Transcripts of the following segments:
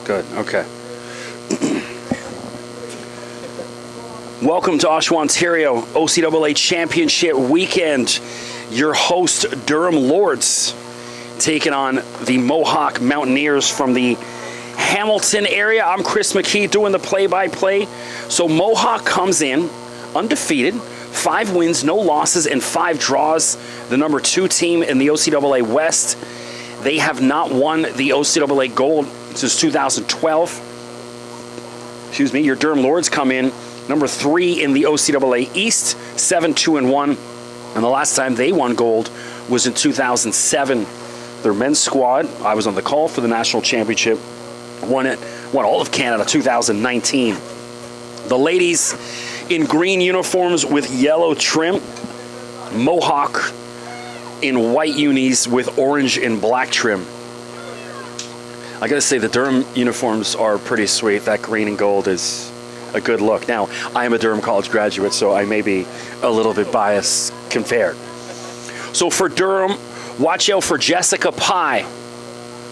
Good. Okay. Welcome to Oshawa, Ontario, OCAA Championship Weekend. Your host, Durham Lords, taking on the Mohawk Mountaineers from the Hamilton area. I'm Chris McKee doing the play-by-play. So Mohawk comes in undefeated, 5 wins, no losses, and 5 draws. The number 2 team in the OCAA West. They have not won the OCAA Gold since 2012. Excuse me. Your Durham Lords come in number 3 in the OCAA East, 7-2-1. And the last time they won gold was in 2007. Their men's squad, I was on the call for the national championship, won all of Canada 2019. The ladies in green uniforms with yellow trim. Mohawk in white unis with orange and black trim. I gotta say, the Durham uniforms are pretty sweet. That green and gold is a good look. Now, I am a Durham College graduate, so I may be a little bit biased compared. So for Durham, watch out for Jessica Pye,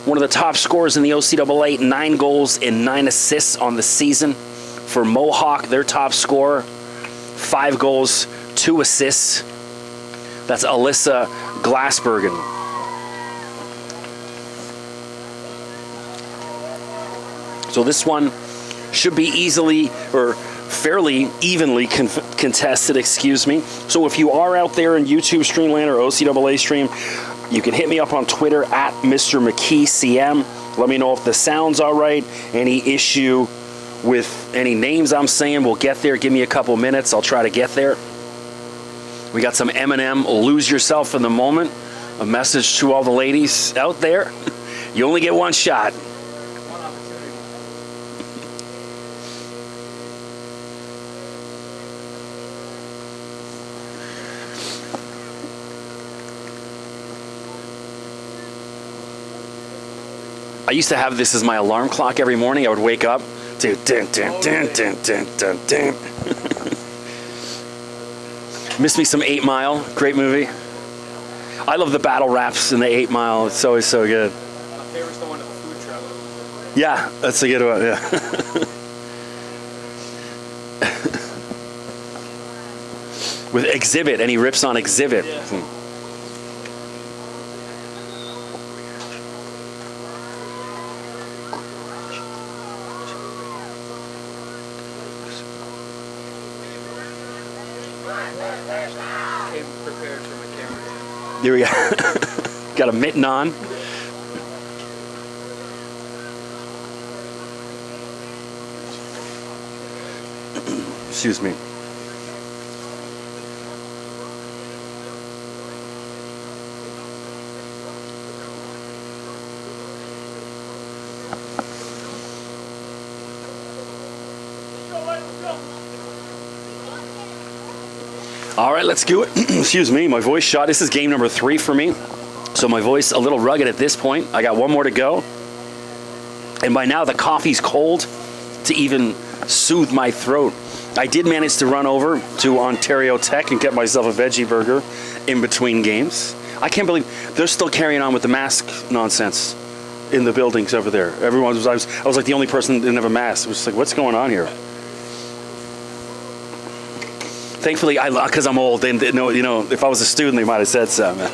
one of the top scorers in the OCAA, 9 goals and 9 assists on the season. For Mohawk, their top scorer, 5 goals, 2 assists. That's Alyssa Glassbergen. So this one should be easily or fairly evenly contested, excuse me. So if you are out there in YouTube Streamland or OCAA Stream, you can hit me up on Twitter at Mr. McKeeCM. Let me know if the sound's all right, any issue with any names I'm saying. We'll get there. Give me a couple minutes. I'll try to get there. We got some Eminem, Lose Yourself in the Moment. A message to all the ladies out there. You only get one shot. I used to have this as my alarm clock every morning. I would wake up to dun, dun, dun, dun, dun, dun, dun. Miss me some 8 Mile, great movie. I love the battle raps in the 8 Mile. It's always so good. My favorite's the one of the food truck. Yeah, that's a good one. Yeah. With Exhibit, and he rips on Exhibit. Yeah. Came prepared for my camera. Here we go. Got a mitten on. Excuse me. All right, let's do it. Excuse me, my voice shot. This is game number 3 for me. So my voice a little rugged at this point. I got 1 more to go. And by now the coffee's cold to even soothe my throat. I did manage to run over to Ontario Tech and get myself a veggie burger in between games. I can't believe they're still carrying on with the mask nonsense in the buildings over there. Everyone was, I was like the only person that didn't have a mask. It was like, what's going on here? Thankfully, because I'm old, and you know, if I was a student, they might have said something.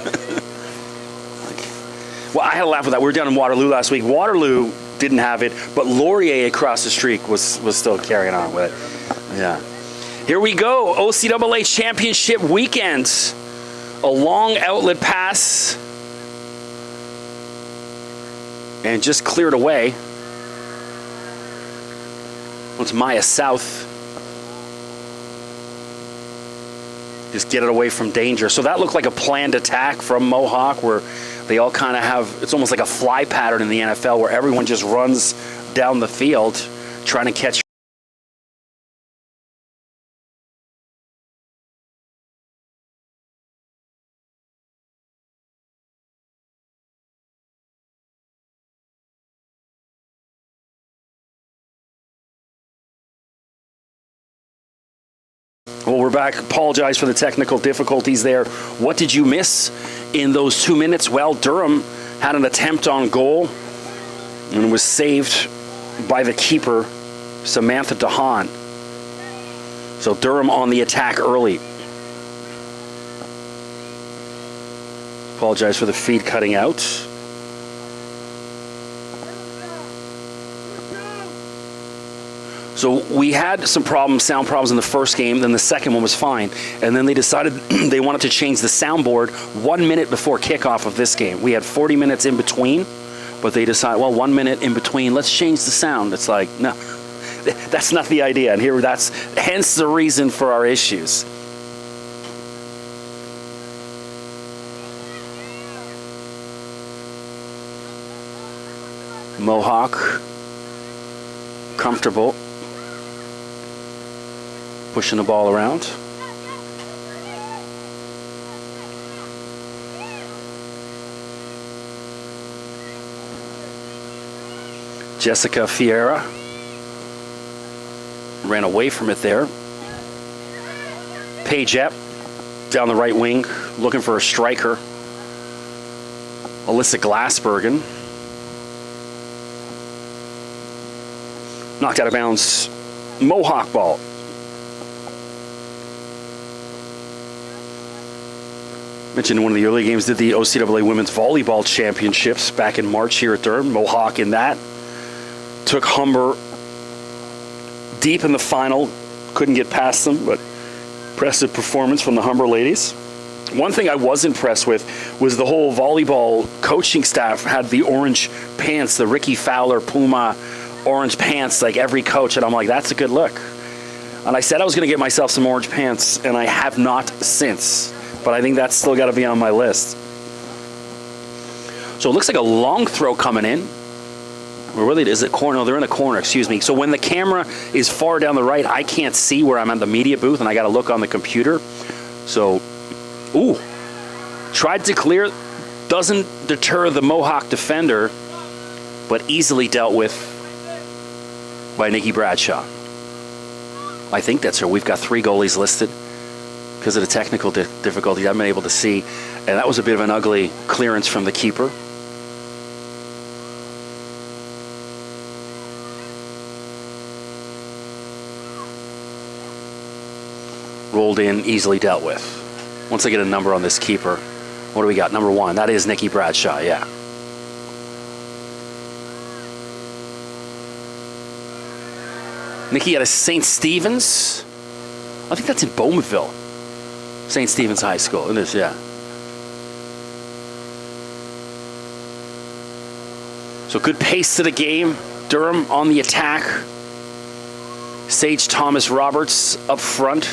Well, I had a laugh with that. We were down in Waterloo last week. Waterloo didn't have it, but Laurier across the street was still carrying on with it. Yeah. Here we go. OCAA Championship Weekend. A long outlet pass. And just cleared away. It's Maya South. Just get it away from danger. So that looked like a planned attack from Mohawk, where they all kind of have, it's almost like a fly pattern in the NFL where everyone just runs down the field trying to catch. Well, we're back. Apologize for the technical difficulties there. What did you miss in those 2 minutes? Well, Durham had an attempt on goal and was saved by the keeper, Samantha DeHaan. So Durham on the attack early. Apologize for the feed cutting out. So we had some problems, sound problems in the first game, then the second one was fine. And then they decided they wanted to change the soundboard 1 minute before kickoff of this game. We had 40 minutes in between, but they decided, well, 1 minute in between, let's change the sound. It's like, no, that's not the idea. And here, that's hence the reason for our issues. Mohawk, comfortable. Pushing the ball around. Jessica Fiera ran away from it there. Paige Epp down the right wing, looking for a striker. Alyssa Glassbergen knocked out of bounds. Mohawk ball. Mentioned in one of the early games, did the OCAA Women's Volleyball Championships back in March here at Durham. Mohawk in that. Took Humber deep in the final. Couldn't get past them, but impressive performance from the Humber ladies. One thing I was impressed with was the whole volleyball coaching staff had the orange pants, the Ricky Fowler Puma orange pants, like every coach. And I'm like, that's a good look. And I said I was going to get myself some orange pants, and I have not since. But I think that's still got to be on my list. So it looks like a long throw coming in. Or really, is it corner? No, they're in a corner, excuse me. So when the camera is far down the right, I can't see where I'm at the media booth, and I got to look on the computer. So, ooh, tried to clear. Doesn't deter the Mohawk defender, but easily dealt with by Nikki Bradshaw. I think that's her. We've got 3 goalies listed. Because of the technical difficulties, I haven't been able to see. And that was a bit of an ugly clearance from the keeper. Rolled in, easily dealt with. Once I get a number on this keeper, what do we got? Number 1. That is Nikki Bradshaw, yeah. Nikki out of St. Stephen's. I think that's in Bowmanville. St. Stephen's High School. It is, yeah. So good pace to the game. Durham on the attack. Sage Thomas Roberts up front.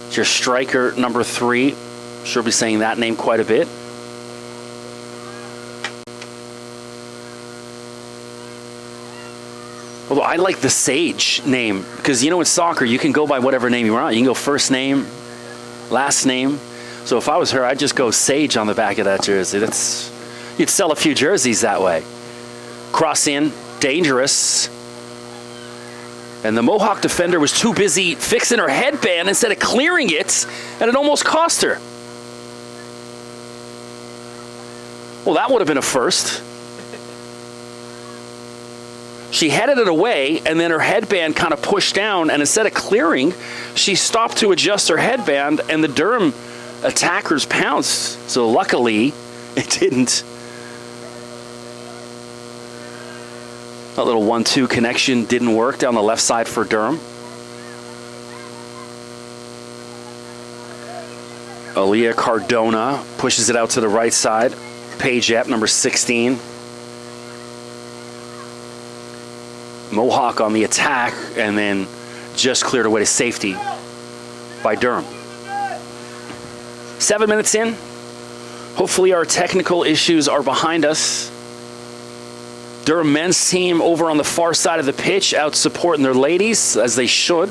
It's your striker, number 3. Sure be saying that name quite a bit. Although I like the Sage name, because you know in soccer you can go by whatever name you want. You can go first name, last name. So if I was her, I'd just go Sage on the back of that jersey. You'd sell a few jerseys that way. Cross in, dangerous. And the Mohawk defender was too busy fixing her headband instead of clearing it, and it almost cost her. Well, that would have been a first. She headed it away, and then her headband kind of pushed down, and instead of clearing, she stopped to adjust her headband, and the Durham attackers pounced. So luckily, it didn't. That little 1-2 connection didn't work down the left side for Durham. Aaliyah Cardona pushes it out to the right side. Paige Epp, number 16. Mohawk on the attack, and then just cleared away to safety by Durham. 7 minutes in. Hopefully our technical issues are behind us. Durham men's team over on the far side of the pitch, out supporting their ladies, as they should.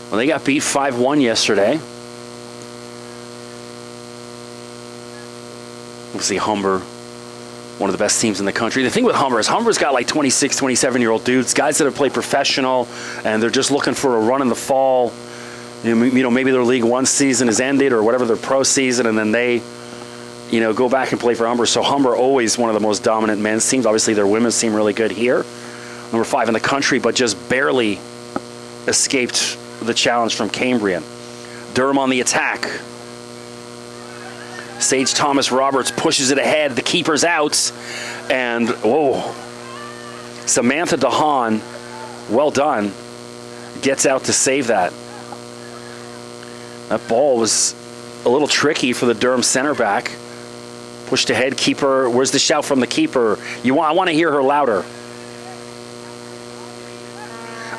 Well, they got beat 5-1 yesterday. We'll see Humber, one of the best teams in the country. The thing with Humber is Humber's got like 26, 27-year-old dudes, guys that have played professional, and they're just looking for a run in the fall. You know, maybe their League One season is ended or whatever, their pro season, and then they go back and play for Humber. So Humber always one of the most dominant men's teams. Obviously, their women's team really good here. Number 5 in the country, but just barely escaped the challenge from Cambrian. Durham on the attack. Sage Thomas Roberts pushes it ahead. The keeper's out. And, whoa. Samantha DeHaan, well done, gets out to save that. That ball was a little tricky for the Durham center back. Pushed ahead, keeper. Where's the shout from the keeper? I want to hear her louder.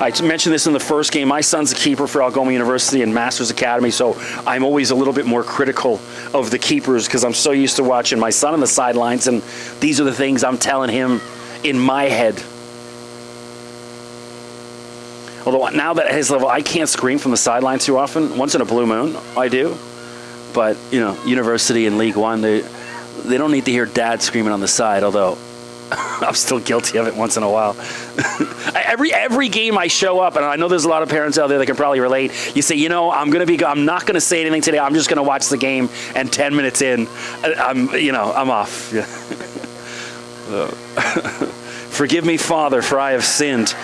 I mentioned this in the first game. My son's a keeper for Algoma University and Masters Academy, so I'm always a little bit more critical of the keepers because I'm so used to watching my son on the sidelines, and these are the things I'm telling him in my head. Although now that at his level, I can't scream from the sideline too often. Once in a blue moon, I do. But, University and League One, they don't need to hear dad screaming on the side, although I'm still guilty of it once in a while. Every game I show up, and I know there's a lot of parents out there that can probably relate. You say, I'm not going to say anything today. I'm just going to watch the game, and 10 minutes in, I'm off. Yeah. Forgive me, Father, for I have sinned.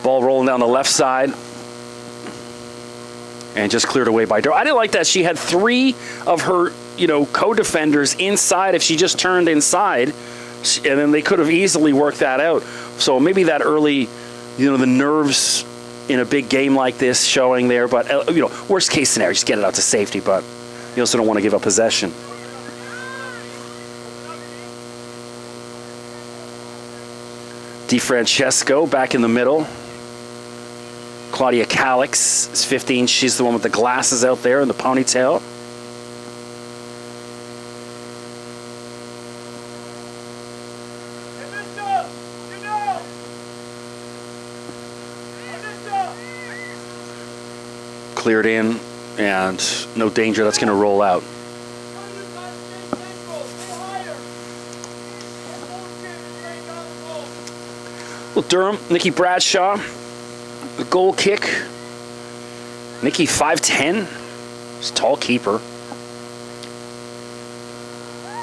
Ball rolling down the left side. And just cleared away by Durham. I didn't like that. She had 3 of her, co-defenders inside. If she just turned inside, and then they could have easily worked that out. So maybe that early, the nerves in a big game like this showing there. But, worst case scenario, just get it out to safety. But you also don't want to give up possession. DiFrancesco back in the middle. Claudia Calix is 15. She's the one with the glasses out there and the ponytail. Cleared in, and no danger. That's going to roll out. Well, Durham, Nikki Bradshaw. The goal kick. Nikki 5'10". She's a tall keeper.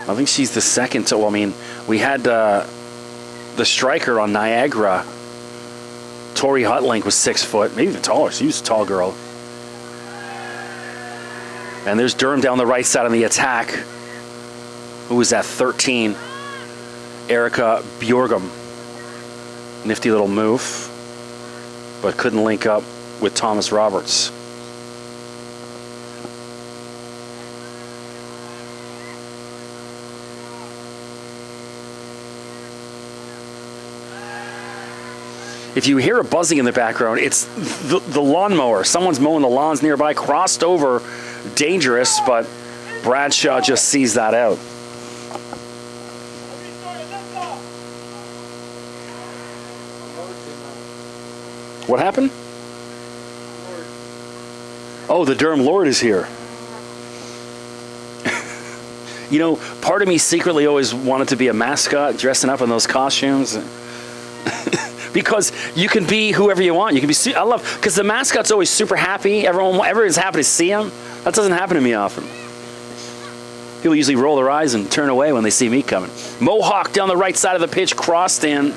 I think she's the second. We had the striker on Niagara. Tori Hutlink was 6 foot, maybe even taller. She was a tall girl. And there's Durham down the right side on the attack. Who was that? 13. Erica Bjorgum. Nifty little move. But couldn't link up with Thomas Roberts. If you hear a buzzing in the background, it's the lawnmower. Someone's mowing the lawns nearby, crossed over, dangerous, but Bradshaw just sees that out. What happened? Oh, the Durham Lord is here. Part of me secretly always wanted to be a mascot, dressing up in those costumes. Because you can be whoever you want. You can be. Because the mascot's always super happy. Everyone's happy to see him. That doesn't happen to me often. People usually roll their eyes and turn away when they see me coming. Mohawk down the right side of the pitch, crossed in.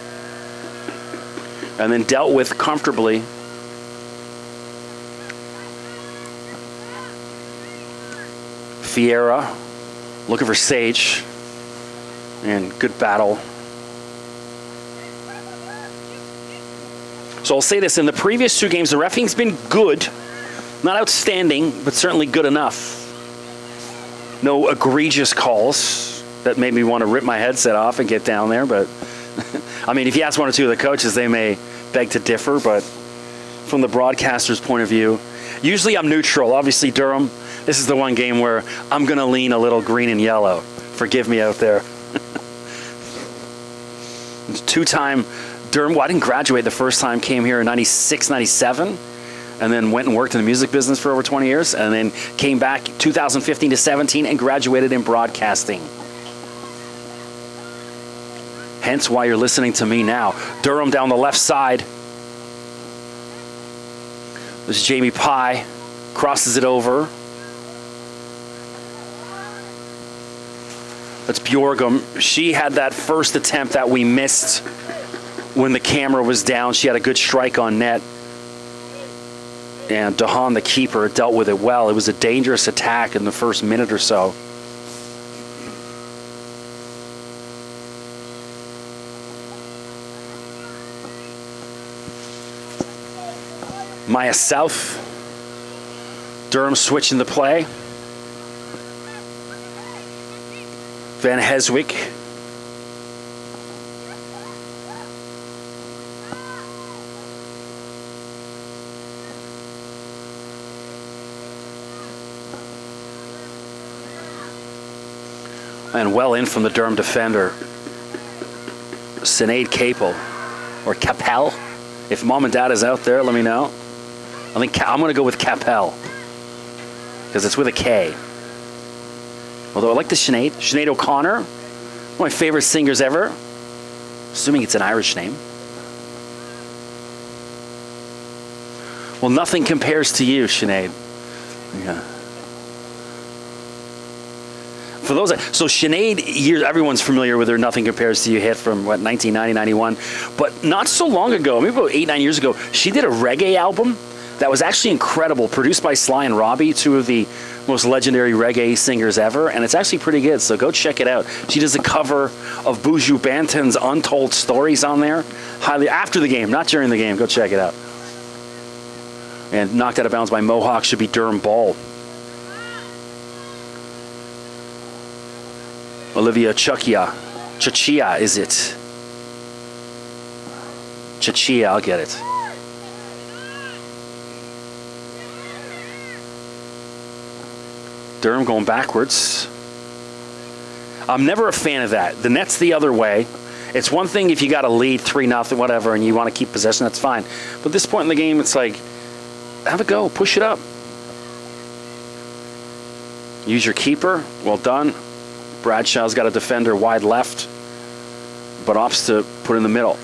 And then dealt with comfortably. Fiera looking for Sage. And good battle. So I'll say this, in the previous 2 games, the reffing's been good. Not outstanding, but certainly good enough. No egregious calls that made me want to rip my headset off and get down there, but if you ask 1 or 2 of the coaches, they may beg to differ, but from the broadcaster's point of view, usually I'm neutral. Obviously, Durham, this is the one game where I'm going to lean a little green and yellow. Forgive me out there. It's 2-time Durham. Well, I didn't graduate the first time, came here in 96, 97, and then went and worked in the music business for over 20 years, and then came back 2015 to 17 and graduated in broadcasting. Hence why you're listening to me now. Durham down the left side. This is Jamie Pye. Crosses it over. That's Bjorgum. She had that first attempt that we missed when the camera was down. She had a good strike on net. And Dahan, the keeper, dealt with it well. It was a dangerous attack in the first minute or so. Maya South. Durham switching the play. Van Heswick. And well in from the Durham defender, Sinead Capel, or Capel. If mom and dad is out there, let me know. I think I'm going to go with Capel, because it's with a K. Although I like the Sinead. Sinead O'Connor, one of my favorite singers ever. Assuming it's an Irish name. Well, nothing compares to you, Sinead. Yeah. For those, so Sinead, everyone's familiar with her. Nothing Compares to You hit from what, 1990, 91. But not so long ago, maybe about 8, 9 years ago, she did a reggae album that was actually incredible, produced by Sly and Robbie, two of the most legendary reggae singers ever, and it's actually pretty good, so go check it out. She does a cover of Buju Banton's Untold Stories on there. Highly, after the game, not during the game, go check it out. And knocked out of bounds by Mohawk should be Durham ball. Olivia Chachia, is it? Chachia, I'll get it. Durham going backwards. I'm never a fan of that. The net's the other way. It's one thing if you got a lead 3-0, whatever, and you want to keep possession, that's fine. But at this point in the game, it's like, have a go, push it up. Use your keeper, well done. Bradshaw's got a defender wide left, but opts to put in the middle.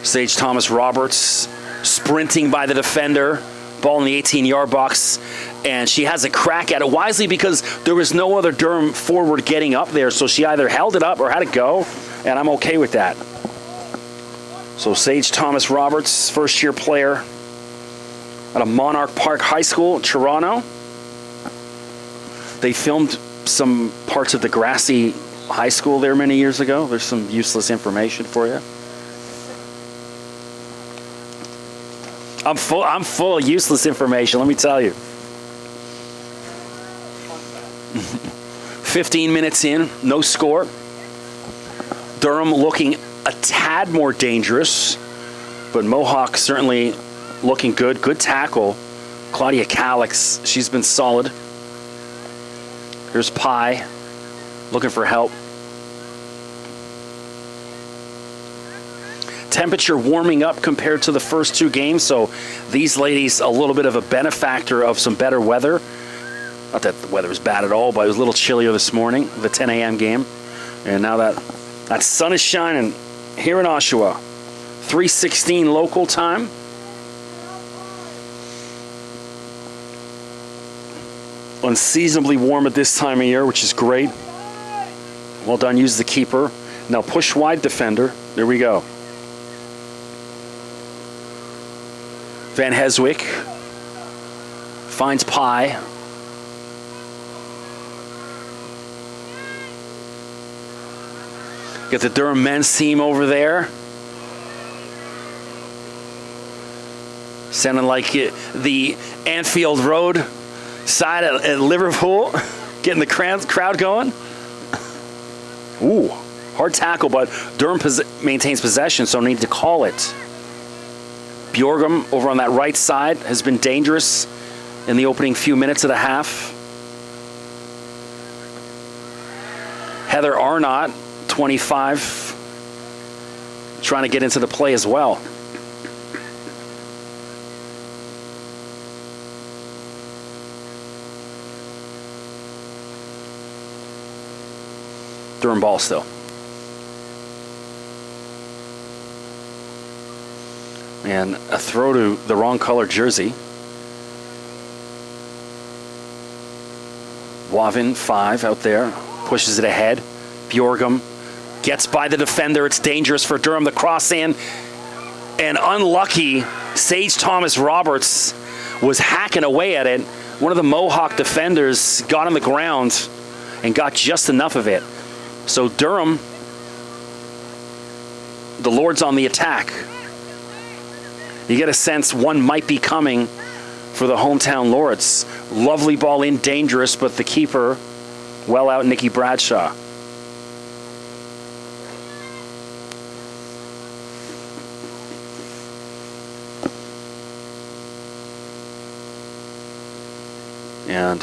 Sage Thomas Roberts sprinting by the defender, ball in the 18-yard box, and she has a crack at it wisely because there was no other Durham forward getting up there, so she either held it up or had it go, and I'm okay with that. So Sage Thomas Roberts, first-year player out of Monarch Park High School in Toronto. They filmed some parts of the grassy high school there many years ago. There's some useless information for you. I'm full of useless information, let me tell you. 15 minutes in, no score. Durham looking a tad more dangerous, but Mohawk certainly looking good. Good tackle. Claudia Calix, she's been solid. Here's Pye, looking for help. Temperature warming up compared to the first two games, so these ladies a little bit of a benefactor of some better weather. Not that the weather was bad at all, but it was a little chillier this morning, the 10 a.m. game. And now that sun is shining here in Oshawa. 3:16 local time. Unseasonably warm at this time of year, which is great. Well done, use the keeper. Now push wide defender. There we go. Van Heswick finds Pye. Get the Durham men's team over there. Sounding like the Anfield Road side at Liverpool. Getting the crowd going. Ooh, hard tackle, but Durham maintains possession, so need to call it. Bjorgum over on that right side has been dangerous in the opening few minutes of the half. Heather Arnott, 25, trying to get into the play as well. Durham ball still. And a throw to the wrong color jersey. Wavin, 5 out there, pushes it ahead. Bjorgum gets by the defender. It's dangerous for Durham. The cross in, and unlucky, Sage Thomas Roberts was hacking away at it. One of the Mohawk defenders got on the ground and got just enough of it. So Durham, the Lords on the attack. You get a sense one might be coming for the hometown Lords. Lovely ball in, dangerous, but the keeper well out, Nicky Bradshaw. And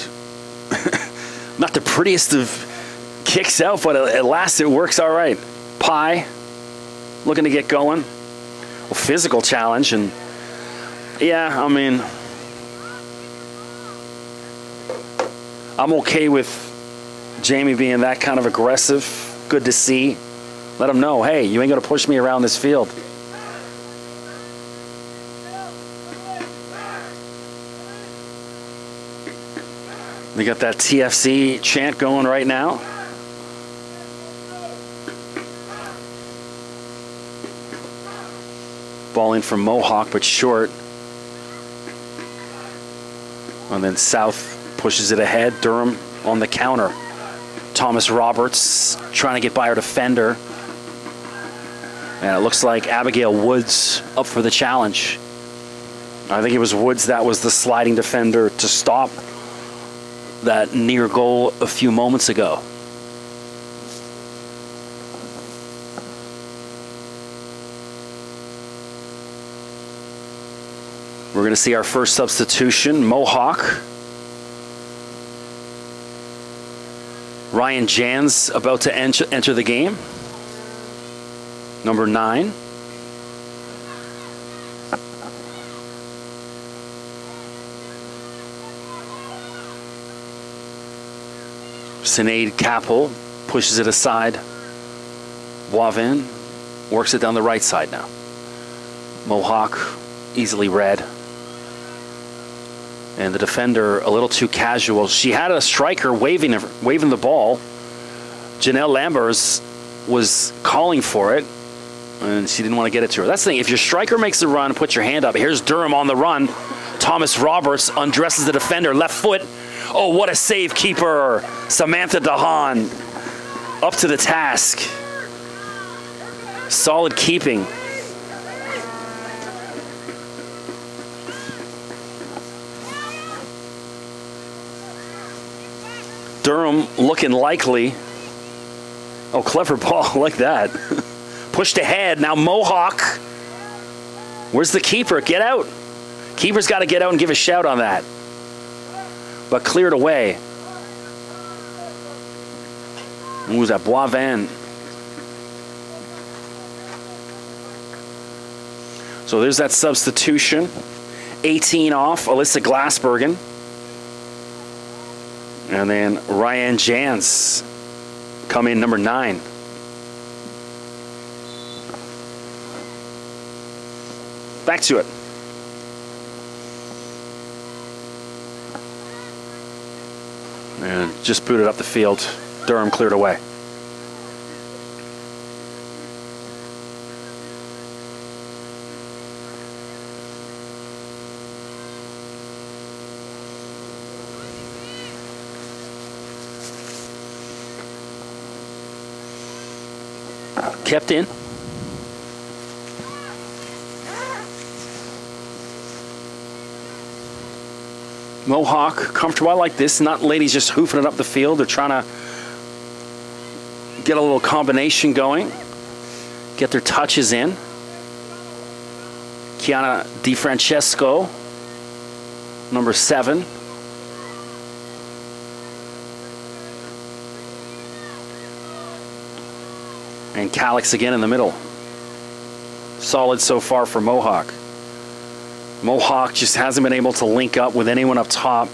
not the prettiest of kicks out, but at last it works all right. Pye looking to get going. Well, physical challenge, and yeah, I mean, I'm okay with Jamie being that kind of aggressive. Good to see. Let him know, hey, you ain't gonna push me around this field. We got that TFC chant going right now. Ball in from Mohawk, but short. And then South pushes it ahead. Durham on the counter. Thomas Roberts trying to get by our defender. And it looks like Abigail Woods up for the challenge. I think it was Woods that was the sliding defender to stop that near goal a few moments ago. We're going to see our first substitution, Mohawk. Ryan Jans about to enter the game. Number 9. Sinead Capel pushes it aside. Wavin works it down the right side now. Mohawk easily read. And the defender a little too casual. She had a striker waving the ball. Janelle Lambers was calling for it, and she didn't want to get it to her. That's the thing. If your striker makes a run, put your hand up. Here's Durham on the run. Thomas Roberts undresses the defender. Left foot. Oh, what a save, keeper. Samantha DeHaan up to the task. Solid keeping. Durham looking likely. Oh, clever ball like that. Pushed ahead. Now Mohawk. Where's the keeper? Get out. Keeper's got to get out and give a shout on that. But cleared away. Who was that? Boivin. So there's that substitution. 18 off, Alyssa Glassbergen. And then Ryan Jans come in, number 9. Back to it. And just booted up the field. Durham cleared away. Kept in. Mohawk, comfortable. I like this. Not ladies just hoofing it up the field. They're trying to get a little combination going. Get their touches in. Kiana DiFrancesco, number 7. And Calix again in the middle. Solid so far for Mohawk. Mohawk just hasn't been able to link up with anyone up top.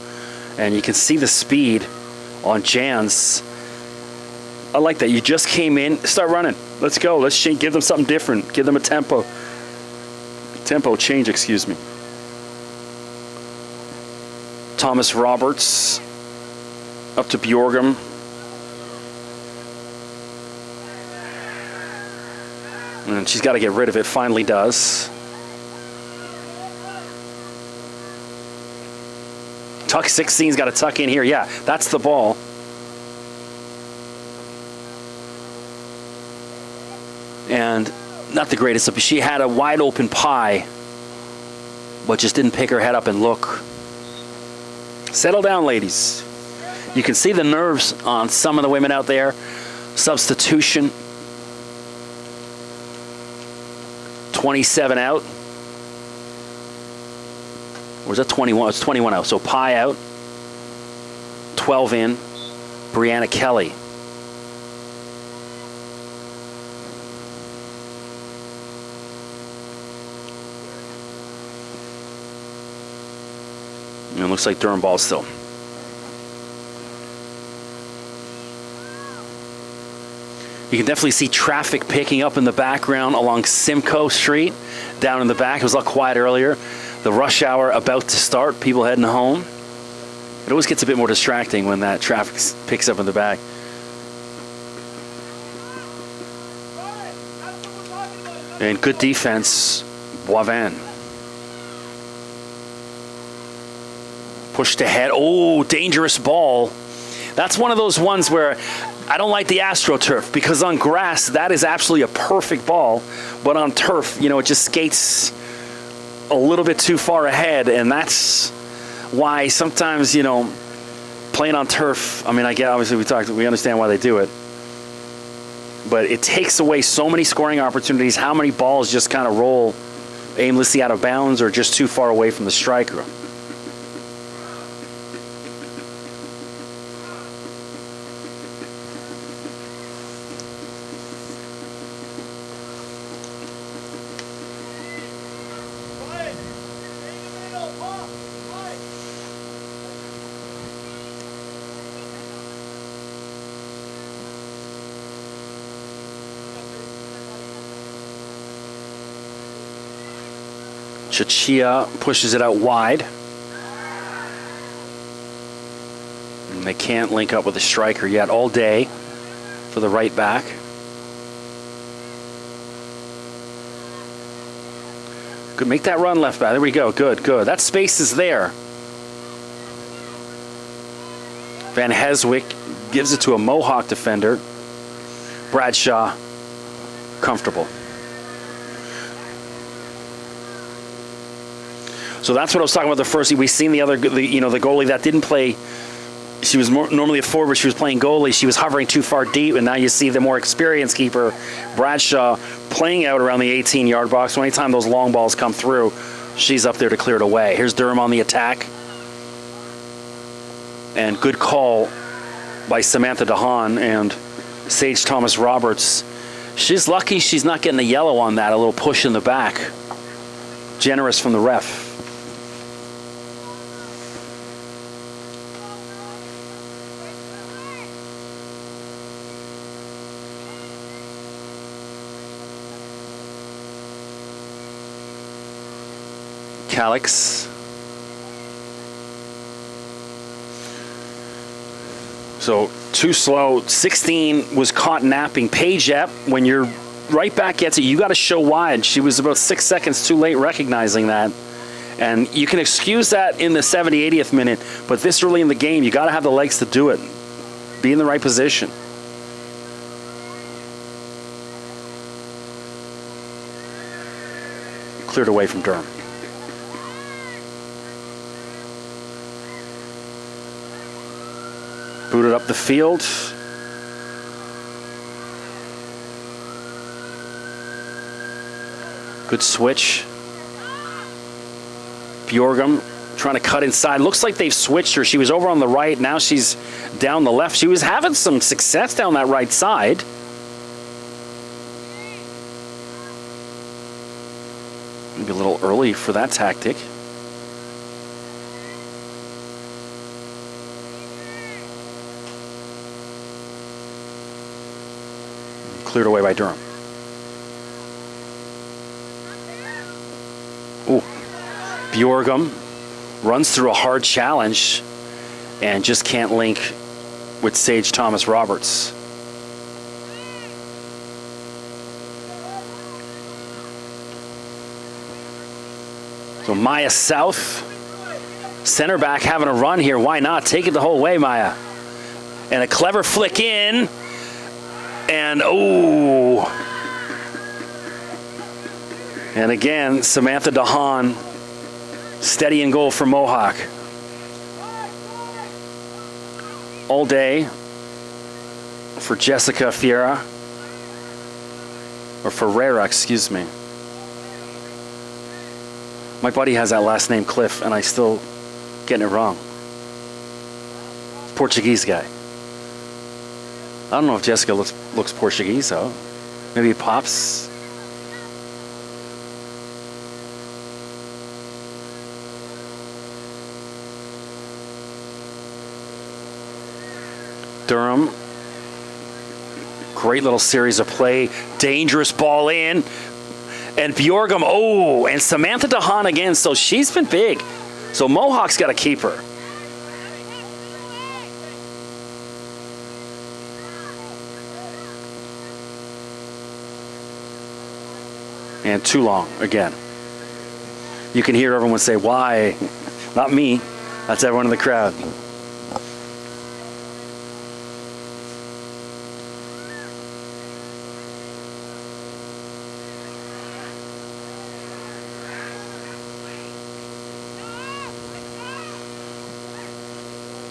And you can see the speed on Jans. I like that. You just came in. Start running. Let's go. Let's change. Give them something different. Give them a tempo. Tempo change, excuse me. Thomas Roberts Up to Bjorgum. And she's got to get rid of it. Finally does. Tuck 16's got to tuck in here. Yeah, that's the ball. And not the greatest. She had a wide open pie, but just didn't pick her head up and look. Settle down, ladies. You can see the nerves on some of the women out there. Substitution. 27 out. Or was that 21? It's 21 out. So Pie out. 12 in. Brianna Kelly. And it looks like Durham ball still. You can definitely see traffic picking up in the background along Simcoe Street, down in the back. It was a lot quiet earlier. The rush hour about to start, people heading home. It always gets a bit more distracting when that traffic picks up in the back. And good defense, Boivin. Pushed ahead. Oh, dangerous ball. That's one of those ones where I don't like the AstroTurf, because on grass, that is absolutely a perfect ball. But on turf, you know, it just skates a little bit too far ahead. And that's why sometimes, you know, playing on turf, I mean, I get, obviously we understand why they do it. But it takes away so many scoring opportunities. How many balls just kind of roll aimlessly out of bounds or just too far away from the striker. Chachia pushes it out wide. And they can't link up with the striker yet all day for the right back. Good, make that run left back. There we go. Good, good. That space is there. Van Heswick gives it to a Mohawk defender. Bradshaw, comfortable. So that's what I was talking about the first. We've seen the goalie that didn't play. She was normally a forward. She was playing goalie. She was hovering too far deep, and now you see the more experienced keeper, Bradshaw, playing out around the 18-yard box. So anytime those long balls come through, she's up there to clear it away. Here's Durham on the attack. And good call by Samantha DeHaan and Sage Thomas Roberts. She's lucky she's not getting a yellow on that, a little push in the back. Generous from the ref. Calix. So too slow. 16 was caught napping. Paige Epp, when your right back gets it, you got to show wide. She was about 6 seconds too late recognizing that. And you can excuse that in the 70, 80th minute, but this early in the game, you got to have the legs to do it. Be in the right position. Cleared away from Durham. Booted up the field. Good switch. Bjorgum trying to cut inside. Looks like they've switched her. She was over on the right. Now she's down the left. She was having some success down that right side. Maybe a little early for that tactic. Cleared away by Durham. Ooh. Bjorgum runs through a hard challenge and just can't link with Sage Thomas Roberts. So Maya South, center back having a run here. Why not? Take it the whole way, Maya. And a clever flick in. And oh. And again, Samantha DeHaan, steady in goal for Mohawk. All day for Jessica Fiera. Or Ferreira, excuse me. My buddy has that last name, Cliff, and I still getting it wrong. Portuguese guy. I don't know if Jessica looks Portuguese, though. Maybe Pops. Durham. Great little series of play. Dangerous ball in. And Bjorgum, oh, and Samantha DeHaan again, so she's been big. So Mohawk's got to keep her. And too long, again. You can hear everyone say, why? Not me. That's everyone in the crowd.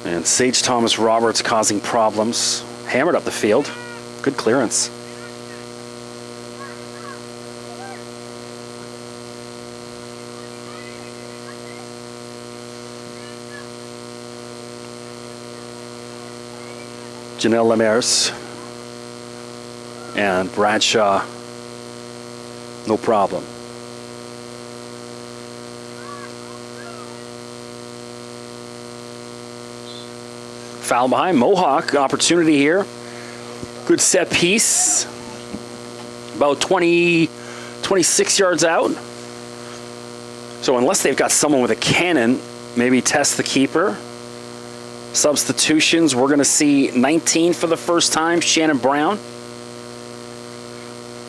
And Sage Thomas Roberts causing problems. Hammered up the field. Good clearance. Janelle Lemers. And Bradshaw. No problem. Foul behind. Mohawk, opportunity here. Good set piece. About 26 yards out. So unless they've got someone with a cannon, maybe test the keeper. Substitutions, we're going to see 19 for the first time, Shannon Brown.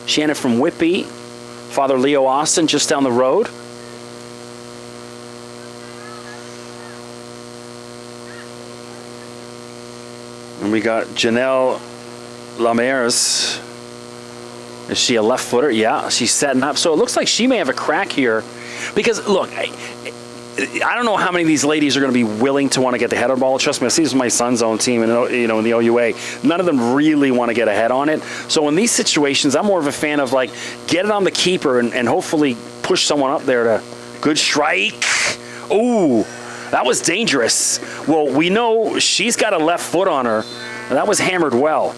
Shannon from Whitby. Father Leo Austin just down the road. And we got Janelle Lamers. Is she a left footer? Yeah, she's setting up. So it looks like she may have a crack here. Because, look, I don't know how many of these ladies are going to be willing to want to get the header ball. Trust me, I see this is my son's own team, and in the OUA. None of them really want to get ahead on it. So in these situations, I'm more of a fan of, like, get it on the keeper and hopefully push someone up there to good strike. Ooh. That was dangerous. Well, we know she's got a left foot on her, and that was hammered well.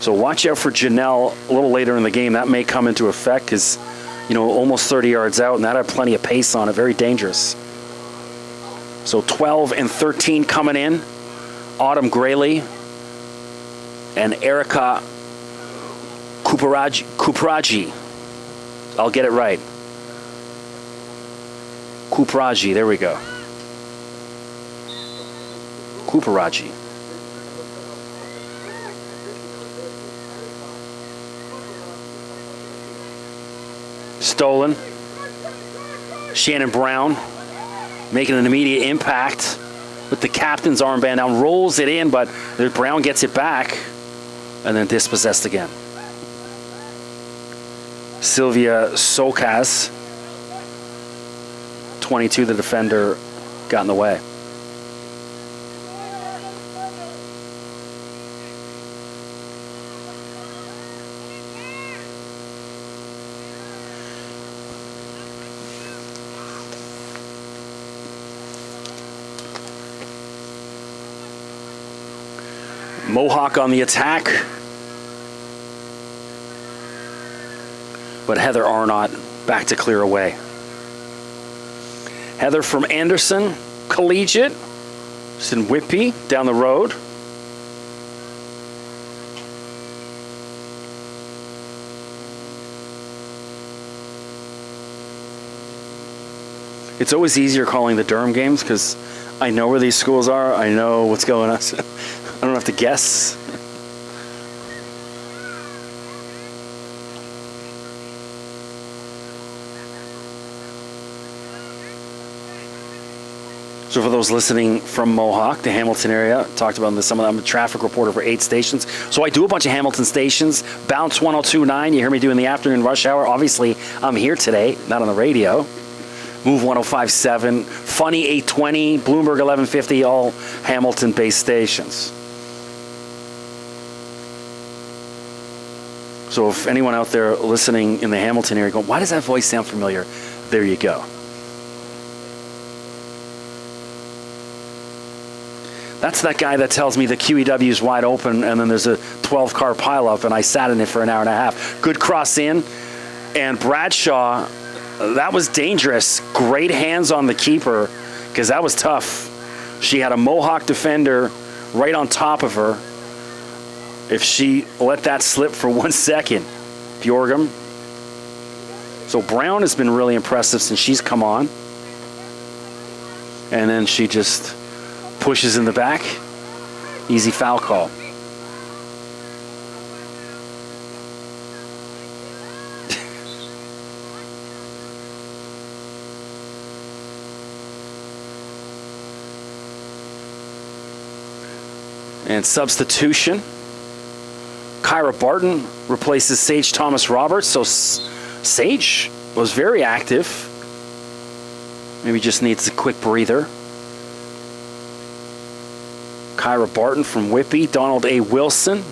So watch out for Janelle a little later in the game. That may come into effect because, almost 30 yards out, and that had plenty of pace on it. Very dangerous. So 12 and 13 coming in. Autumn Grayley and Erica Kupraji. I'll get it right. Kupraji, there we go. Kupraji. Stolen. Shannon Brown making an immediate impact with the captain's armband down, rolls it in, but Brown gets it back and then dispossessed again. Sylvia Sokaz, 22, the defender, got in the way. Mohawk on the attack. But Heather Arnott back to clear away. Heather from Anderson Collegiate. Just in Whitby down the road. It's always easier calling the Durham games because I know where these schools are. I know what's going on. I don't have to guess. So for those listening from Mohawk, the Hamilton area, talked about this, I'm a traffic reporter for 8 stations. So I do a bunch of Hamilton stations. Bounce 102.9, you hear me doing the afternoon rush hour. Obviously, I'm here today, not on the radio. Move 105.7, Funny 820, Bloomberg 1150, all Hamilton-based stations. So if anyone out there listening in the Hamilton area going, why does that voice sound familiar? There you go. That's that guy that tells me the QEW is wide open and then there's a 12-car pileup and I sat in it for an hour and a half. Good cross in. And Bradshaw, that was dangerous. Great hands on the keeper because that was tough. She had a Mohawk defender right on top of her. If she let that slip for 1 second, Bjorgum. So Brown has been really impressive since she's come on. And then she just pushes in the back. Easy foul call. And substitution. Kyra Barton replaces Sage Thomas Roberts. So Sage was very active. Maybe just needs a quick breather. Kyra Barton from Whitby. Donald A. Wilson.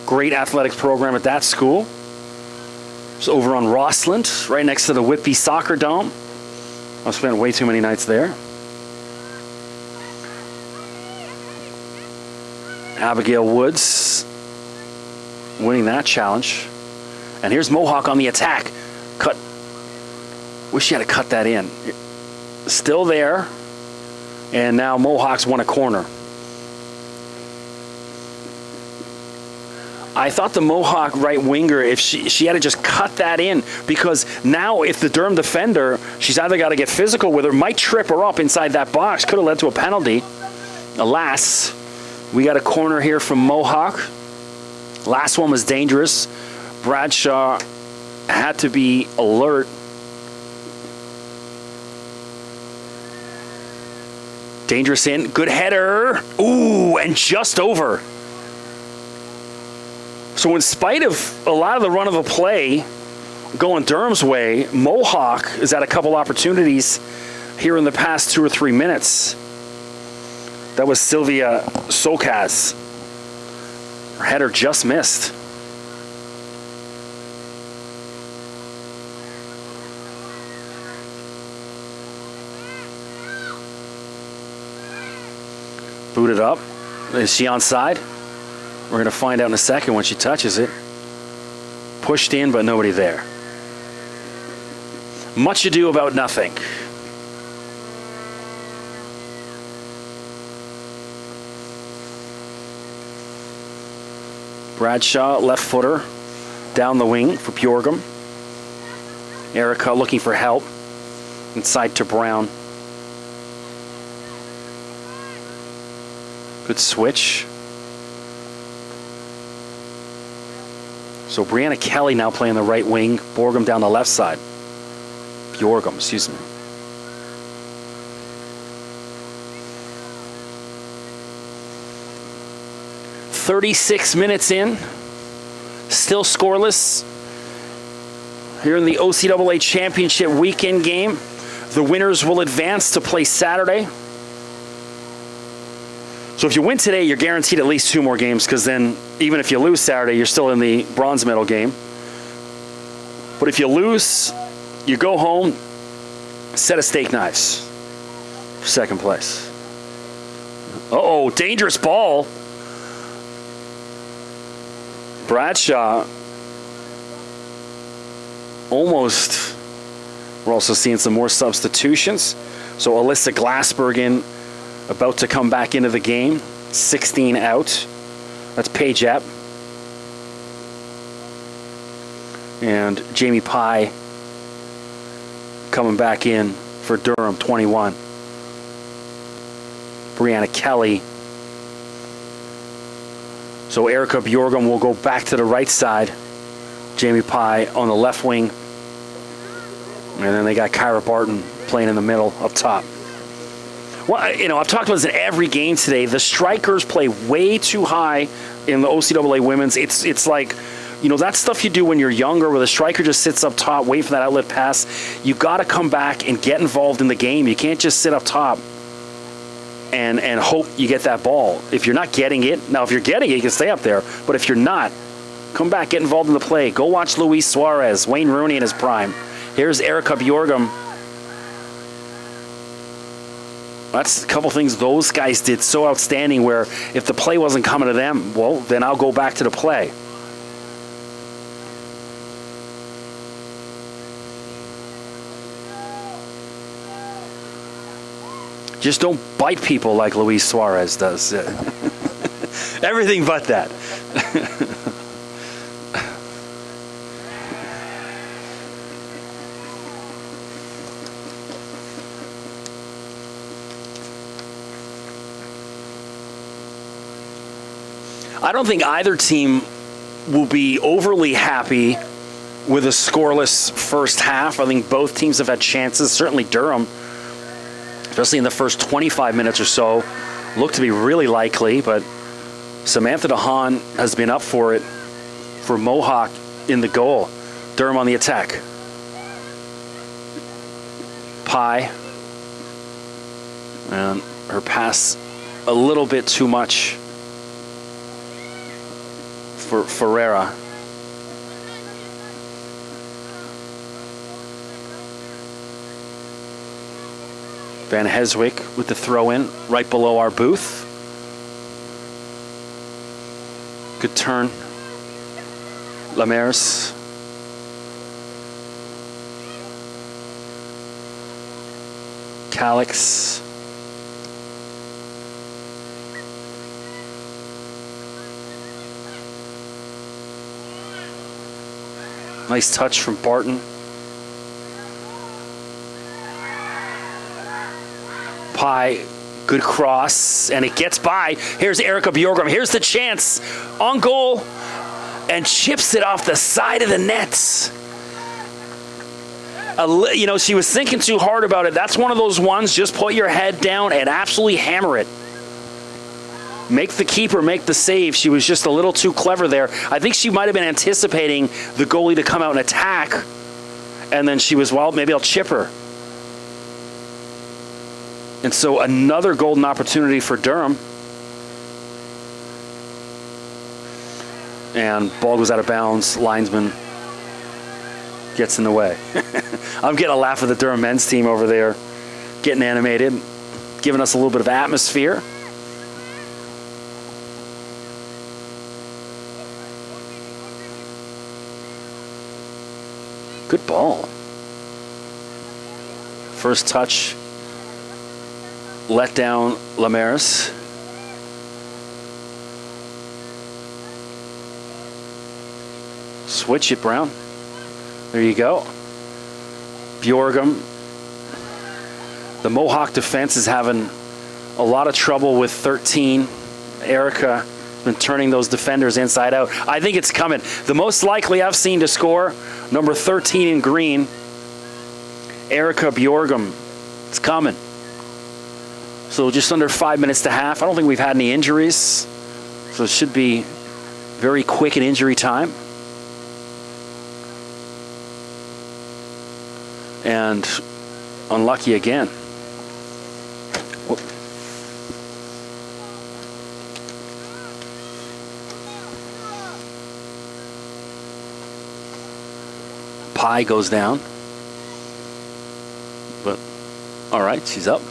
Great athletics program at that school. It's over on Rossland, right next to the Whitby Soccer Dome. I've spent way too many nights there. Abigail Woods winning that challenge. And here's Mohawk on the attack. Cut. Wish she had to cut that in. Still there. And now Mohawk's won a corner. I thought the Mohawk right winger, if she had to just cut that in, because now if the Durham defender, she's either got to get physical with her, might trip her up inside that box, could have led to a penalty. Alas, we got a corner here from Mohawk. Last one was dangerous. Bradshaw had to be alert. Dangerous in, good header. Ooh, and just over. So in spite of a lot of the run of the play going Durham's way, Mohawk has had a couple opportunities here in the past 2 or 3 minutes. That was Sylvia Sokaz. Her header just missed. Booted up. Is she onside? We're going to find out in a second when she touches it. Pushed in, but nobody there. Much ado about nothing. Bradshaw, left footer, down the wing for Bjorgum. Erica looking for help. Inside to Brown. Good switch. So Brianna Kelly now playing the right wing. Bjorgum down the left side. Bjorgum, excuse me. "36 minutes in, still scoreless. Here in the OCAA Championship weekend game, the winners will advance to play Saturday. So if you win today, you're guaranteed at least 2 more games, because then even if you lose Saturday, you're still in the bronze medal game. But if you lose, you go home, set of steak knives for second place. Uh-oh, dangerous ball. Bradshaw almost. We're also seeing some more substitutions. So Alyssa Glassbergen about to come back into the game. 16 out. That's Paige Epp. And Jamie Pye coming back in for Durham, 21. Brianna Kelly. So Erica Bjorgum will go back to the right side. Jamie Pye on the left wing. And then they got Kyra Barton playing in the middle up top. Well, I've talked about this in every game today. The strikers play way too high in the OCAA women's. It's like, that stuff you do when you're younger where the striker just sits up top, wait for that outlet pass. You got to come back and get involved in the game. You can't just sit up top and hope you get that ball. If you're not getting it, now if you're getting it, you can stay up there. But if you're not, come back, get involved in the play. Go watch Luis Suarez, Wayne Rooney in his prime. Here's Erica Bjorgum. That's a couple things those guys did so outstanding where if the play wasn't coming to them, well, then I'll go back to the play. Just don't bite people like Luis Suarez does. Everything but that. I don't think either team will be overly happy with a scoreless first half. I think both teams have had chances. Certainly Durham, especially in the first 25 minutes or so, looked to be really likely, but Samantha DeHaan has been up for it for Mohawk in the goal. Durham on the attack. Pye. And her pass a little bit too much for Ferreira. Van Heswick with the throw in right below our booth. Good turn. Lamers. Calix. Nice touch from Barton. Pye, good cross, and it gets by. Here's Erica Bjorgum. Here's the chance on goal, and chips it off the side of the nets. She was thinking too hard about it. That's one of those ones, just put your head down and absolutely hammer it. Make the keeper make the save. She was just a little too clever there. I think she might have been anticipating the goalie to come out and attack, and then she was, well, maybe I'll chip her. And so another golden opportunity for Durham. And ball goes out of bounds. Linesman gets in the way. I'm getting a laugh at the Durham men's team over there, getting animated, giving us a little bit of atmosphere. Good ball. First touch. Let down Lamers. Switch it, Brown. There you go. Bjorgum. The Mohawk defense is having a lot of trouble with 13. Erica been turning those defenders inside out. I think it's coming. The most likely I've seen to score, number 13 in green, Erica Bjorgum. It's coming. So just under 5 minutes to half. I don't think we've had any injuries, so it should be very quick in injury time. And unlucky again. Whoop. Pye goes down. But, all right, she's up.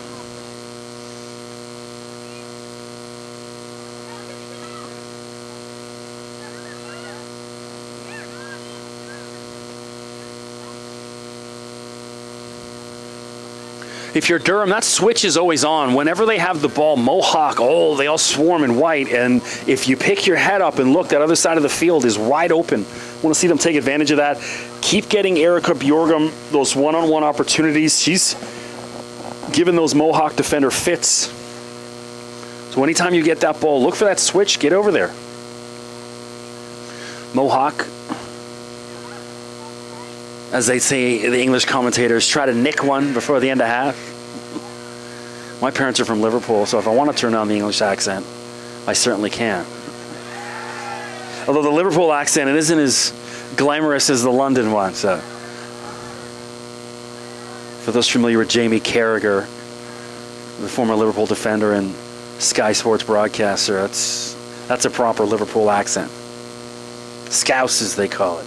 If you're Durham, that switch is always on. Whenever they have the ball, Mohawk, they all swarm in white. And if you pick your head up and look, that other side of the field is wide open. I want to see them take advantage of that. Keep getting Erica Bjorgum those one-on-one opportunities. She's given those Mohawk defender fits. So anytime you get that ball, look for that switch, get over there. Mohawk, as they say, the English commentators, try to nick one before the end of half. My parents are from Liverpool, so if I want to turn on the English accent, I certainly can. Although the Liverpool accent, it isn't as glamorous as the London one. So, for those familiar with Jamie Carragher, the former Liverpool defender and Sky Sports broadcaster, that's a proper Liverpool accent. Scouse, as they call it.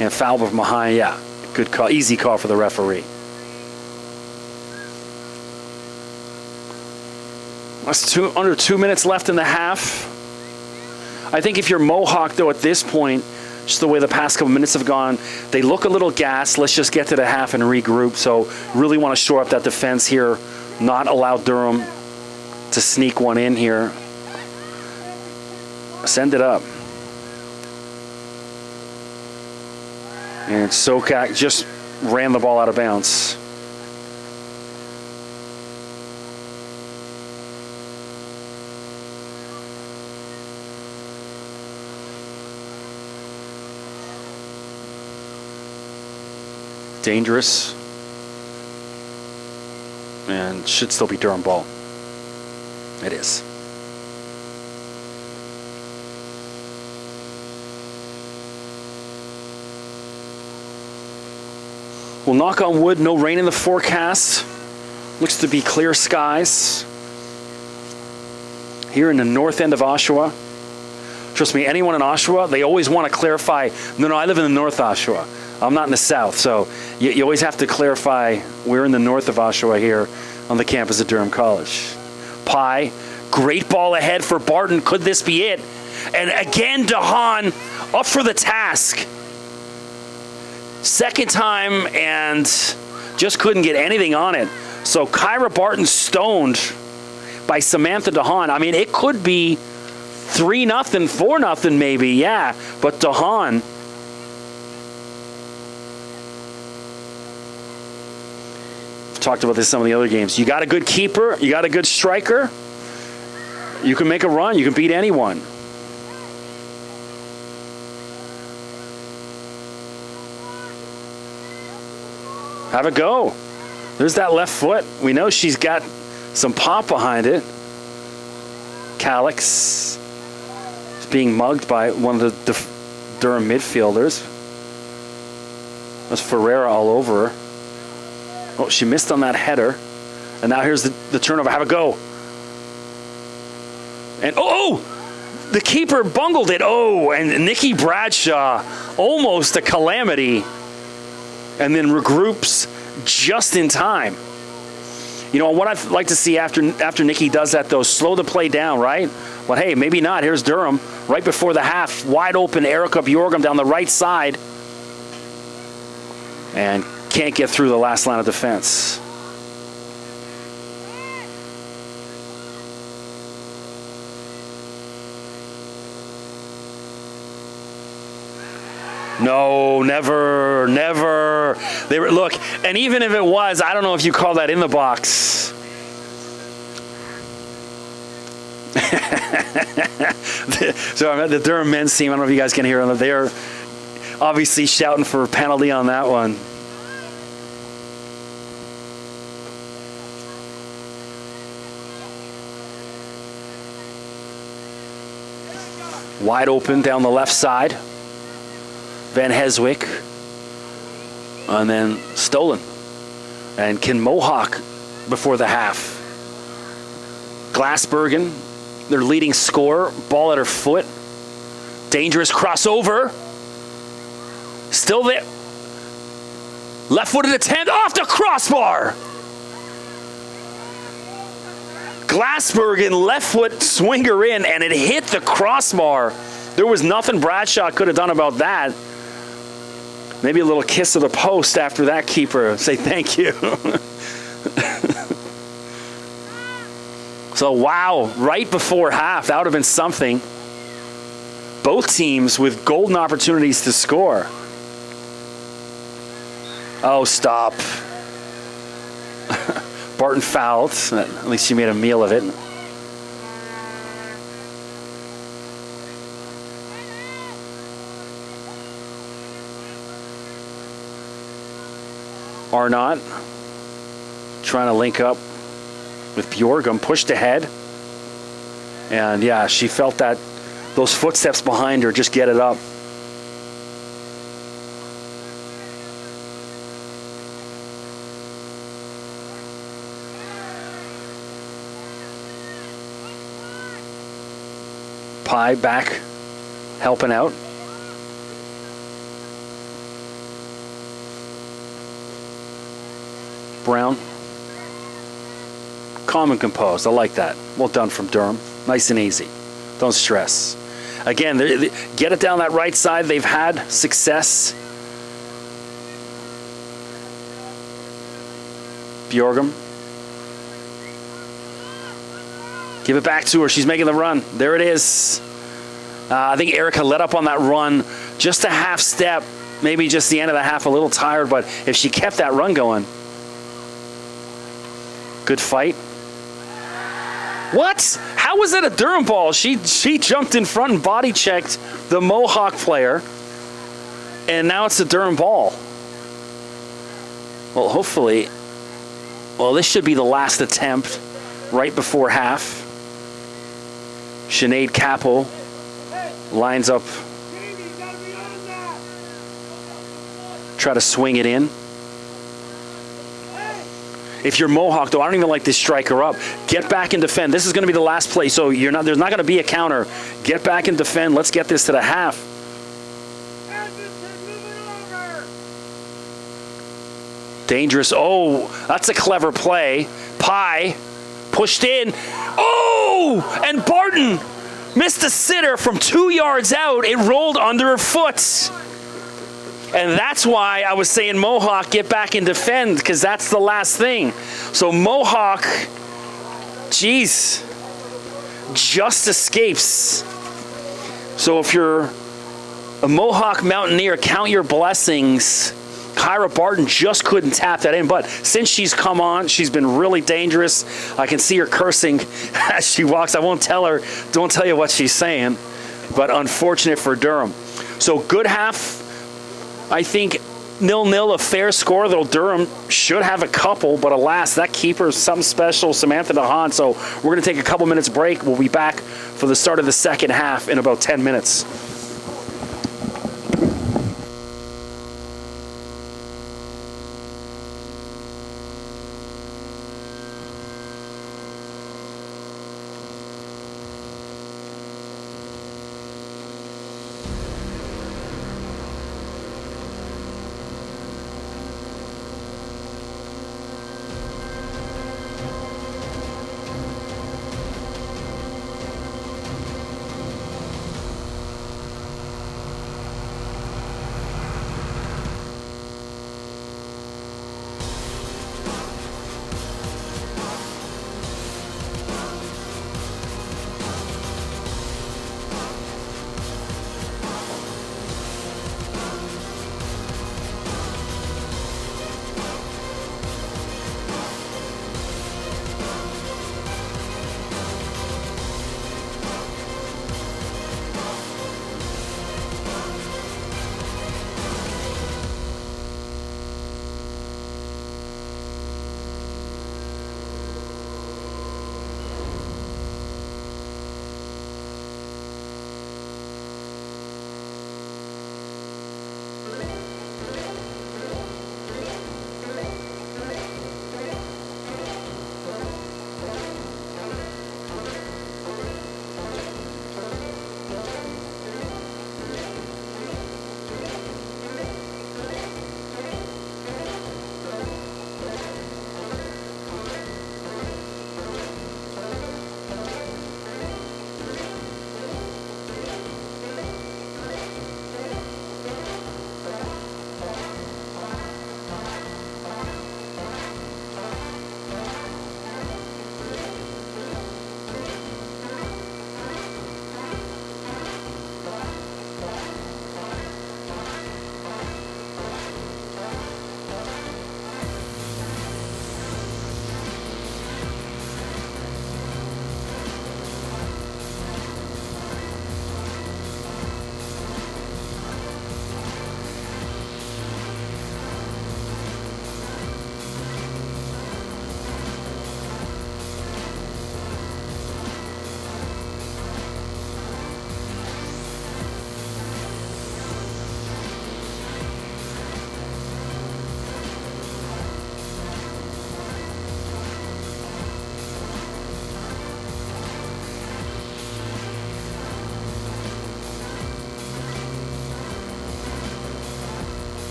And foul from behind, yeah. Good call, easy call for the referee. That's under 2 minutes left in the half. I think if you're Mohawk, though, at this point, just the way the past couple minutes have gone, they look a little gassed. Let's just get to the half and regroup. So really want to shore up that defense here, not allow Durham to sneak one in here. Send it up. And Sokak just ran the ball out of bounds. Dangerous. And should still be Durham ball. It is. Well, knock on wood, no rain in the forecast. Looks to be clear skies here in the north end of Oshawa. Trust me, anyone in Oshawa, they always want to clarify, no, I live in the north Oshawa. I'm not in the south. So you always have to clarify, we're in the north of Oshawa here on the campus of Durham College. Pye, great ball ahead for Barton. Could this be it? And again, DeHaan up for the task. Second time and just couldn't get anything on it. So Kyra Barton stoned by Samantha DeHaan. I mean, it could be 3-0, 4-0 maybe, yeah. But DeHaan, I've talked about this in some of the other games. You got a good keeper, you got a good striker, you can make a run, you can beat anyone. Have a go. There's that left foot. We know she's got some pop behind it. Calix is being mugged by one of the Durham midfielders. That's Ferreira all over her. Oh, she missed on that header. And now here's the turnover. Have a go. And the keeper bungled it. Oh, and Nikki Bradshaw, almost a calamity. And then regroups just in time. You know, what I'd like to see after Nikki does that, though, slow the play down, right? But hey, maybe not. Here's Durham right before the half. Wide open, Erica Bjorgum down the right side. And can't get through the last line of defense. No, never, never. Look, and even if it was, I don't know if you call that in the box. So I'm at the Durham men's team. I don't know if you guys can hear them. They're obviously shouting for a penalty on that one. Wide open down the left side. Van Heswick, and then stolen. And can Mohawk before the half. Glassbergen, their leading scorer, ball at her foot. Dangerous crossover. Still there. Left-footed attempt off the crossbar. Glassbergen left foot swinger in, and it hit the crossbar. There was nothing Bradshaw could have done about that. Maybe a little kiss of the post after that, keeper. Say thank you. So, wow, right before half, that would have been something. Both teams with golden opportunities to score. Oh, stop. Barton fouled. At least she made a meal of it. Arnott trying to link up with Bjorgum, pushed ahead. And yeah, she felt that those footsteps behind her just get it up. Pye back helping out. Brown. Calm and composed. I like that. Well done from Durham. Nice and easy. Don't stress. Again, get it down that right side. They've had success. Bjorgum. Give it back to her. She's making the run. There it is. I think Erica let up on that run just a half step. Maybe just the end of the half, a little tired. But if she kept that run going. Good fight. What? How was it a Durham ball? She jumped in front and body checked the Mohawk player. And now it's a Durham ball. Well, hopefully. Well, this should be the last attempt right before half. Sinead Capel lines up. Try to swing it in. If you're Mohawk, though, I don't even like this striker up. Get back and defend. This is going to be the last play, so there's not going to be a counter. Get back and defend. Let's get this to the half. Dangerous. Oh, that's a clever play. Pye pushed in. Oh, and Barton missed a sitter from 2 yards out. It rolled under her foot. And that's why I was saying Mohawk, get back and defend, because that's the last thing. So Mohawk, geez, just escapes. So if you're a Mohawk Mountaineer, count your blessings. Kyra Barton just couldn't tap that in, but since she's come on, she's been really dangerous. I can see her cursing as she walks. I won't tell you what she's saying, but unfortunate for Durham. So good half. I think 0-0, a fair score, though Durham should have a couple, but alas, that keeper is something special, Samantha DeHaan. So we're going to take a couple minutes break. We'll be back for the start of the second half in about 10 minutes.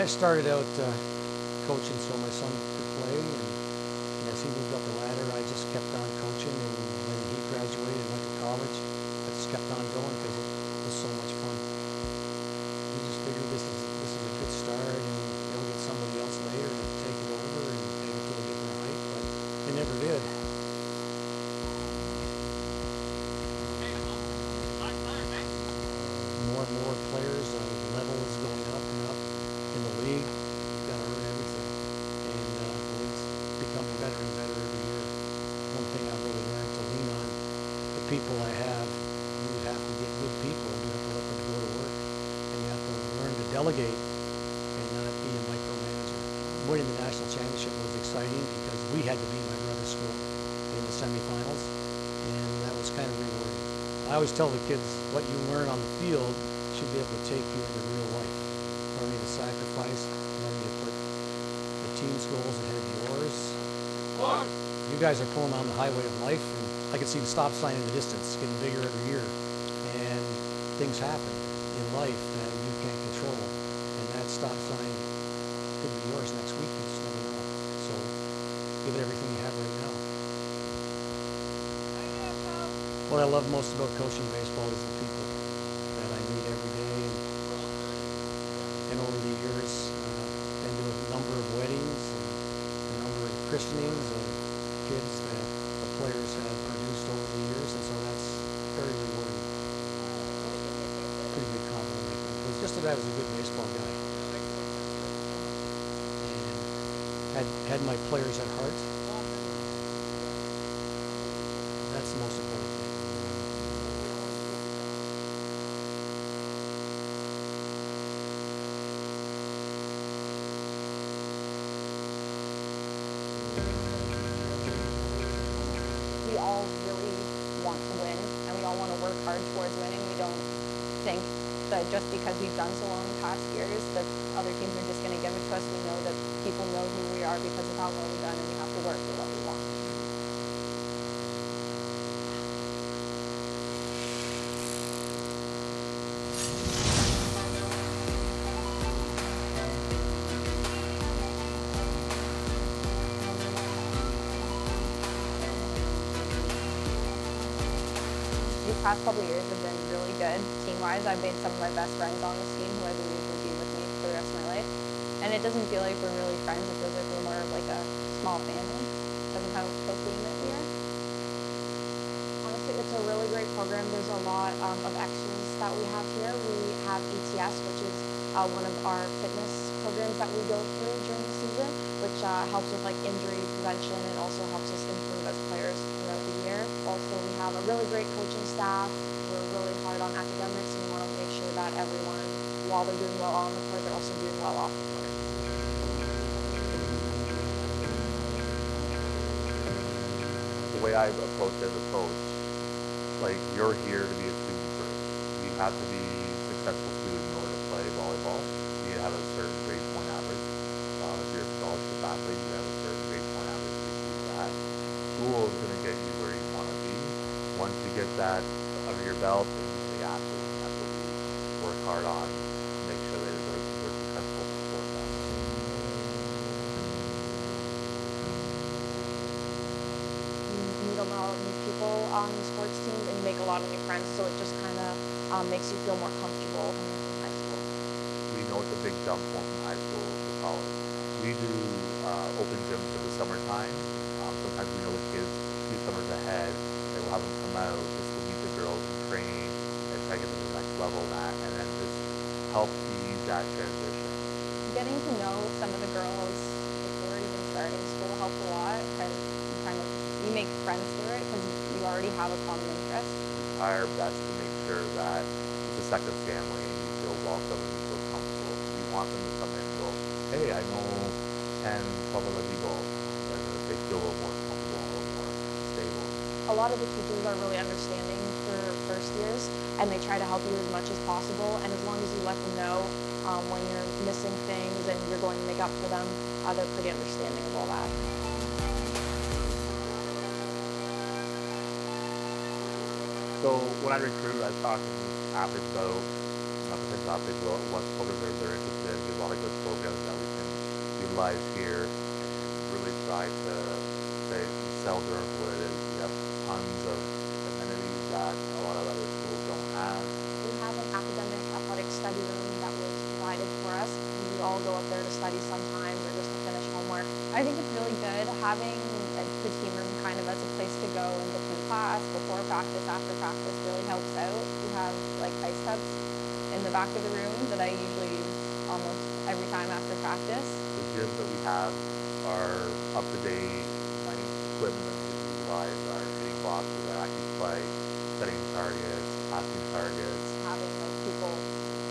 I started out coaching so my son could play, and as he moved up the ladder, I just kept on coaching. And when he graduated and went to college, I just kept on going because it was so much fun. We just figured this is a good start, and they'll get somebody else later to take it over and take it to a different height, but they never did. More and more players, the level is going up and up in the league. You've got to earn everything, and the league's becoming better and better every year. One thing I've really learned to lean on the people I have. You have to get good people. You have to let them go to work, and you have to learn to delegate and not be a micromanager. Winning the national championship was exciting because we had to beat my brother's school in the semifinals, and that was kind of rewarding. I always tell the kids what you learn on the field should be able to take you into real life. Learning to sacrifice, learning to put the team's goals ahead of yours. You guys are pulling on the highway of life, and I can see the stop sign in the distance getting bigger every year. And things happen in life that you can't control. And that stop sign could be yours next week, you just never know. So give it everything you have right now. What I love most about coaching baseball is the people that I meet every day. And over the years, been to a number of weddings and a number of christenings of kids that the players have produced over the years, and so that's very rewarding. Pretty good compliment, I think. It was just that I was a good baseball guy and had my players at heart. That's the most important thing. We all really want to win, and we all want to work hard towards winning. We don't think that just because we've done so well in the past years that other teams are just going to give it to us. We know that people know who we are because of how well we've done, and we have to work for what we want. These past couple of years have been really good. Team-wise, I've made some of my best friends on this team who I believe will be with me for the rest of my life. And it doesn't feel like we're really friends. It feels like we're more of like a small family. It doesn't have the theme that we are. Honestly, it's a really great program. There's a lot of extras that we have here. We have ATS, which is one of our fitness programs that we go through during the season, which helps with like injury prevention and also helps us improve as players throughout the year. Also, we have a really great coaching staff. We're really hard on academics, and we want to make sure that everyone, while they're doing well on the court, they're also doing well off the court. The way I approach it as a coach, like you're here to be a student first. You have to be a successful student in order to play volleyball. You need to have a certain grade point average. If you're a scholarship athlete, you have a certain grade point average to achieve that. School is going to get you where you want to be. Once you get that under your belt, the athlete, that's what we work hard on to make sure that they're successful sport that. You meet a lot of new people on the sports teams, and you make a lot of new friends, so it just kind of makes you feel more comfortable coming from high school. We know it's a big jump going from high school to college. We do open gyms for the summertime. Sometimes we know the kids a few summers ahead. They will have them come out just to meet the girls and train and try to get them to the next level and then just help ease that transition. Getting to know some of the girls before even starting school helps a lot because you make friends through it because you already have a common interest. We try our best to make sure that it's a second family and you feel welcome and you feel comfortable. We want them to come in and go, hey, I know 10, 12 other people, and they feel a little more comfortable, a little more stable. A lot of the teachers are really understanding for first years, and they try to help you as much as possible. And as long as you let them know when you're missing things and you're going to make up for them, they're pretty understanding of all that. So when I recruit, I talk to athletes about, not potential athletes, about what programs they're interested in. lot of good programs that we can utilize here. Really try to sell Durham for what it is. We have tons of amenities that a lot of other schools don't have. We have an academic athletic study room that was provided for us. We all go up there to study sometimes or just to finish homework. I think it's really good having the team room kind of as a place to go in between class, before practice, after practice really helps out. We have like ice tubs in the back of the room that I usually use almost every time after practice. The gyms that we have are up to date. Mining equipment that we can utilize, our hitting boxes that actually play, setting targets, passing targets. Having like people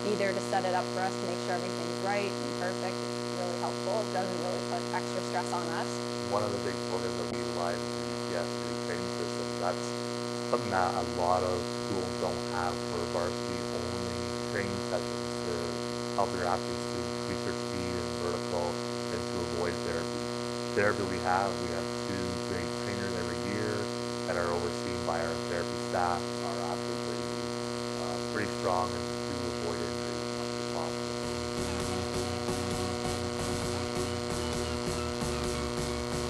be there to set it up for us to make sure everything's right and perfect is really helpful. It doesn't really put extra stress on us. One of the big programs that we utilize is the UCS training system. That's something that a lot of schools don't have for varsity only training sessions to help your athletes to increase their speed and vertical and to avoid therapy. Therapy we have 2 great trainers every year that are overseen by our therapy staff. Our athletes are usually pretty strong and to avoid injury as much as possible.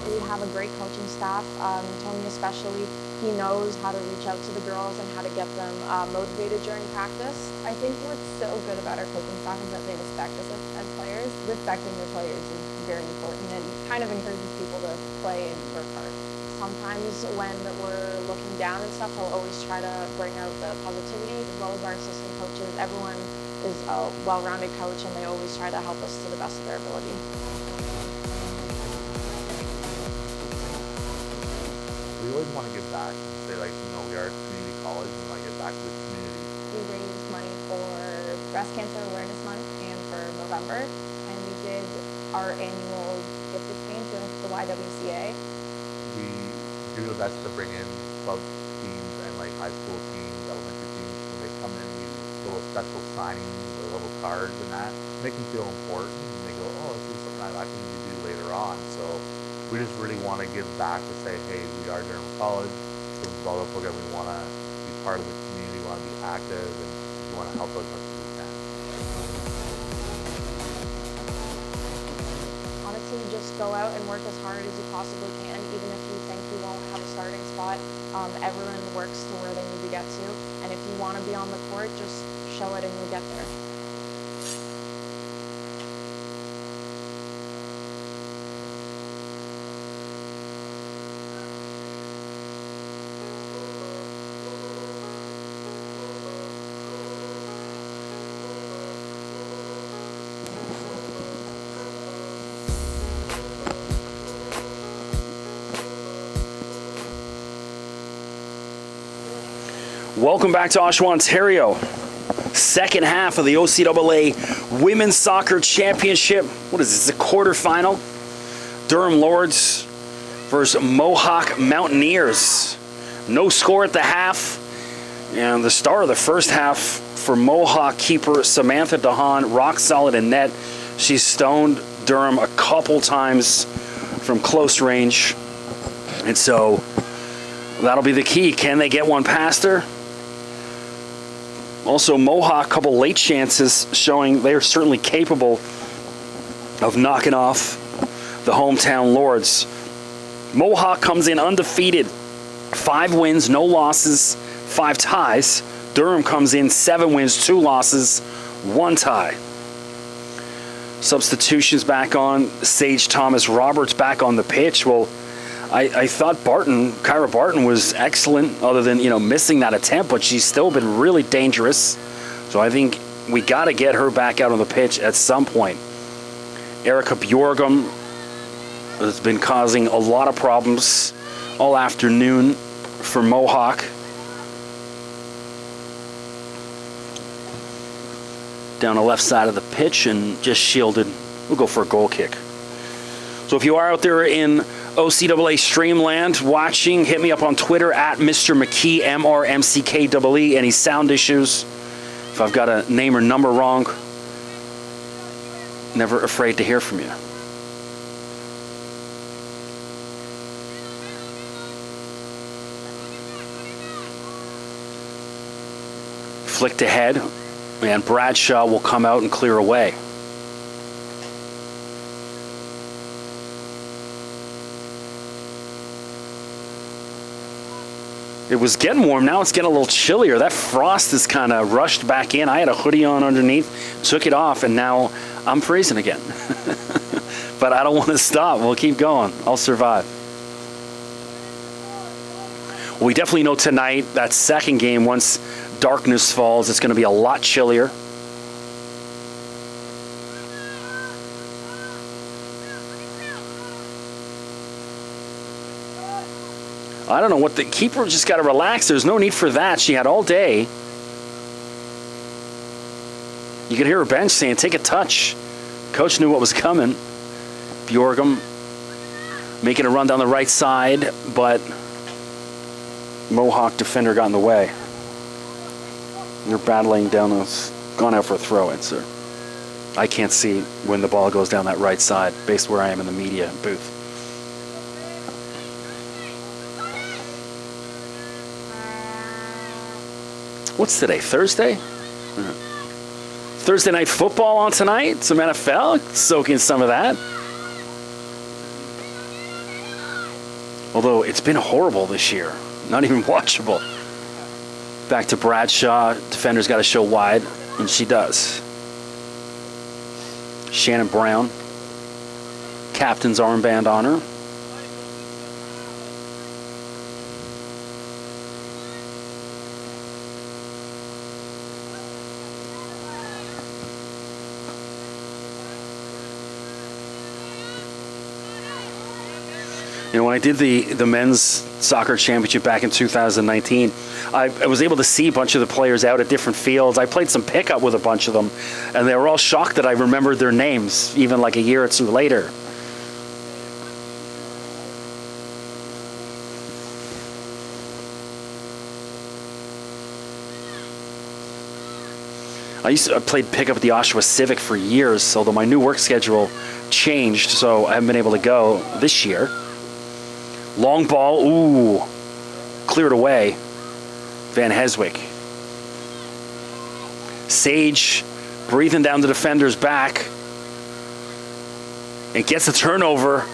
We have a great coaching staff. Tony especially, he knows how to reach out to the girls and how to get them motivated during practice. I think what's so good about our coaching staff is that they respect us as players. Respecting your players is very important and kind of encourages people to play and work hard. Sometimes when we're looking down and stuff, he'll always try to bring out the positivity, as well as our assistant coaches. Everyone is a well-rounded coach and they always try to help us to the best of their ability. We always want to give back and say, like, we are a community college and we want to give back to the community. We raised money for Breast Cancer Awareness Month and for November, and we did our annual gift exchange with the YWCA. We do the best to bring in club teams and like high school teams, elementary teams. When they come in, we do a special signing, the little cards and that. Make them feel important and they go, oh, this is something I can do later on. So we just really want to give back to say, hey, we are Durham College. So with all the program, we want to be part of the community, we want to be active, and we want to help as much as we can. Honestly, just go out and work as hard as you possibly can, even if you think you won't have a starting spot. Everyone works to where they need to get to, and if you want to be on the court, just show it and you'll get there. Welcome back to Oshawa, Ontario. Second half of the OCAA Women's Soccer Championship. What is this, a quarterfinal? Durham Lords versus Mohawk Mountaineers. No score at the half. And the star of the first half for Mohawk keeper Samantha DeHaan, rock solid in net. She stoned Durham a couple times from close range. And so that'll be the key. Can they get one past her? Also, Mohawk, couple late chances showing they are certainly capable of knocking off the hometown Lords. Mohawk comes in undefeated. 5 wins, no losses, 5 ties. Durham comes in 7 wins, 2 losses, 1 tie. Substitutions back on. Sage Thomas Roberts back on the pitch. Well, I thought Kyra Barton was excellent, other than, missing that attempt, but she's still been really dangerous. So I think we got to get her back out on the pitch at some point. Erica Bjorgum has been causing a lot of problems all afternoon for Mohawk. Down the left side of the pitch and just shielded. We'll go for a goal kick. So if you are out there in OCAA Streamland watching, hit me up on Twitter at Mr. McKee, MRMCKEE. Any sound issues, if I've got a name or number wrong, never afraid to hear from you. Flicked ahead, and Bradshaw will come out and clear away. It was getting warm. Now it's getting a little chillier. That frost is kind of rushed back in. I had a hoodie on underneath, took it off, and now I'm freezing again. But I don't want to stop. We'll keep going. I'll survive. Well, we definitely know tonight, that second game, once darkness falls, it's going to be a lot chillier. I don't know what the keeper just got to relax. There's no need for that. She had all day. You could hear her bench saying, take a touch. Coach knew what was coming. Bjorgum making a run down the right side, but Mohawk defender got in the way. They're battling down those, gone out for a throw in, sir. I can't see when the ball goes down that right side, based where I am in the media booth. What's today, Thursday? Thursday night football on tonight, some NFL, soak in some of that. Although it's been horrible this year, not even watchable. Back to Bradshaw, defender's got to show wide, and she does. Shannon Brown, captain's armband on her. You know, when I did the men's soccer championship back in 2019, I was able to see a bunch of the players out at different fields. I played some pickup with a bunch of them, and they were all shocked that I remembered their names, even like a year or two later. I played pickup at the Oshawa Civic for years, although my new work schedule changed, so I haven't been able to go this year. Long ball, ooh, cleared away. Van Heswick. Sage breathing down the defender's back. It gets a turnover.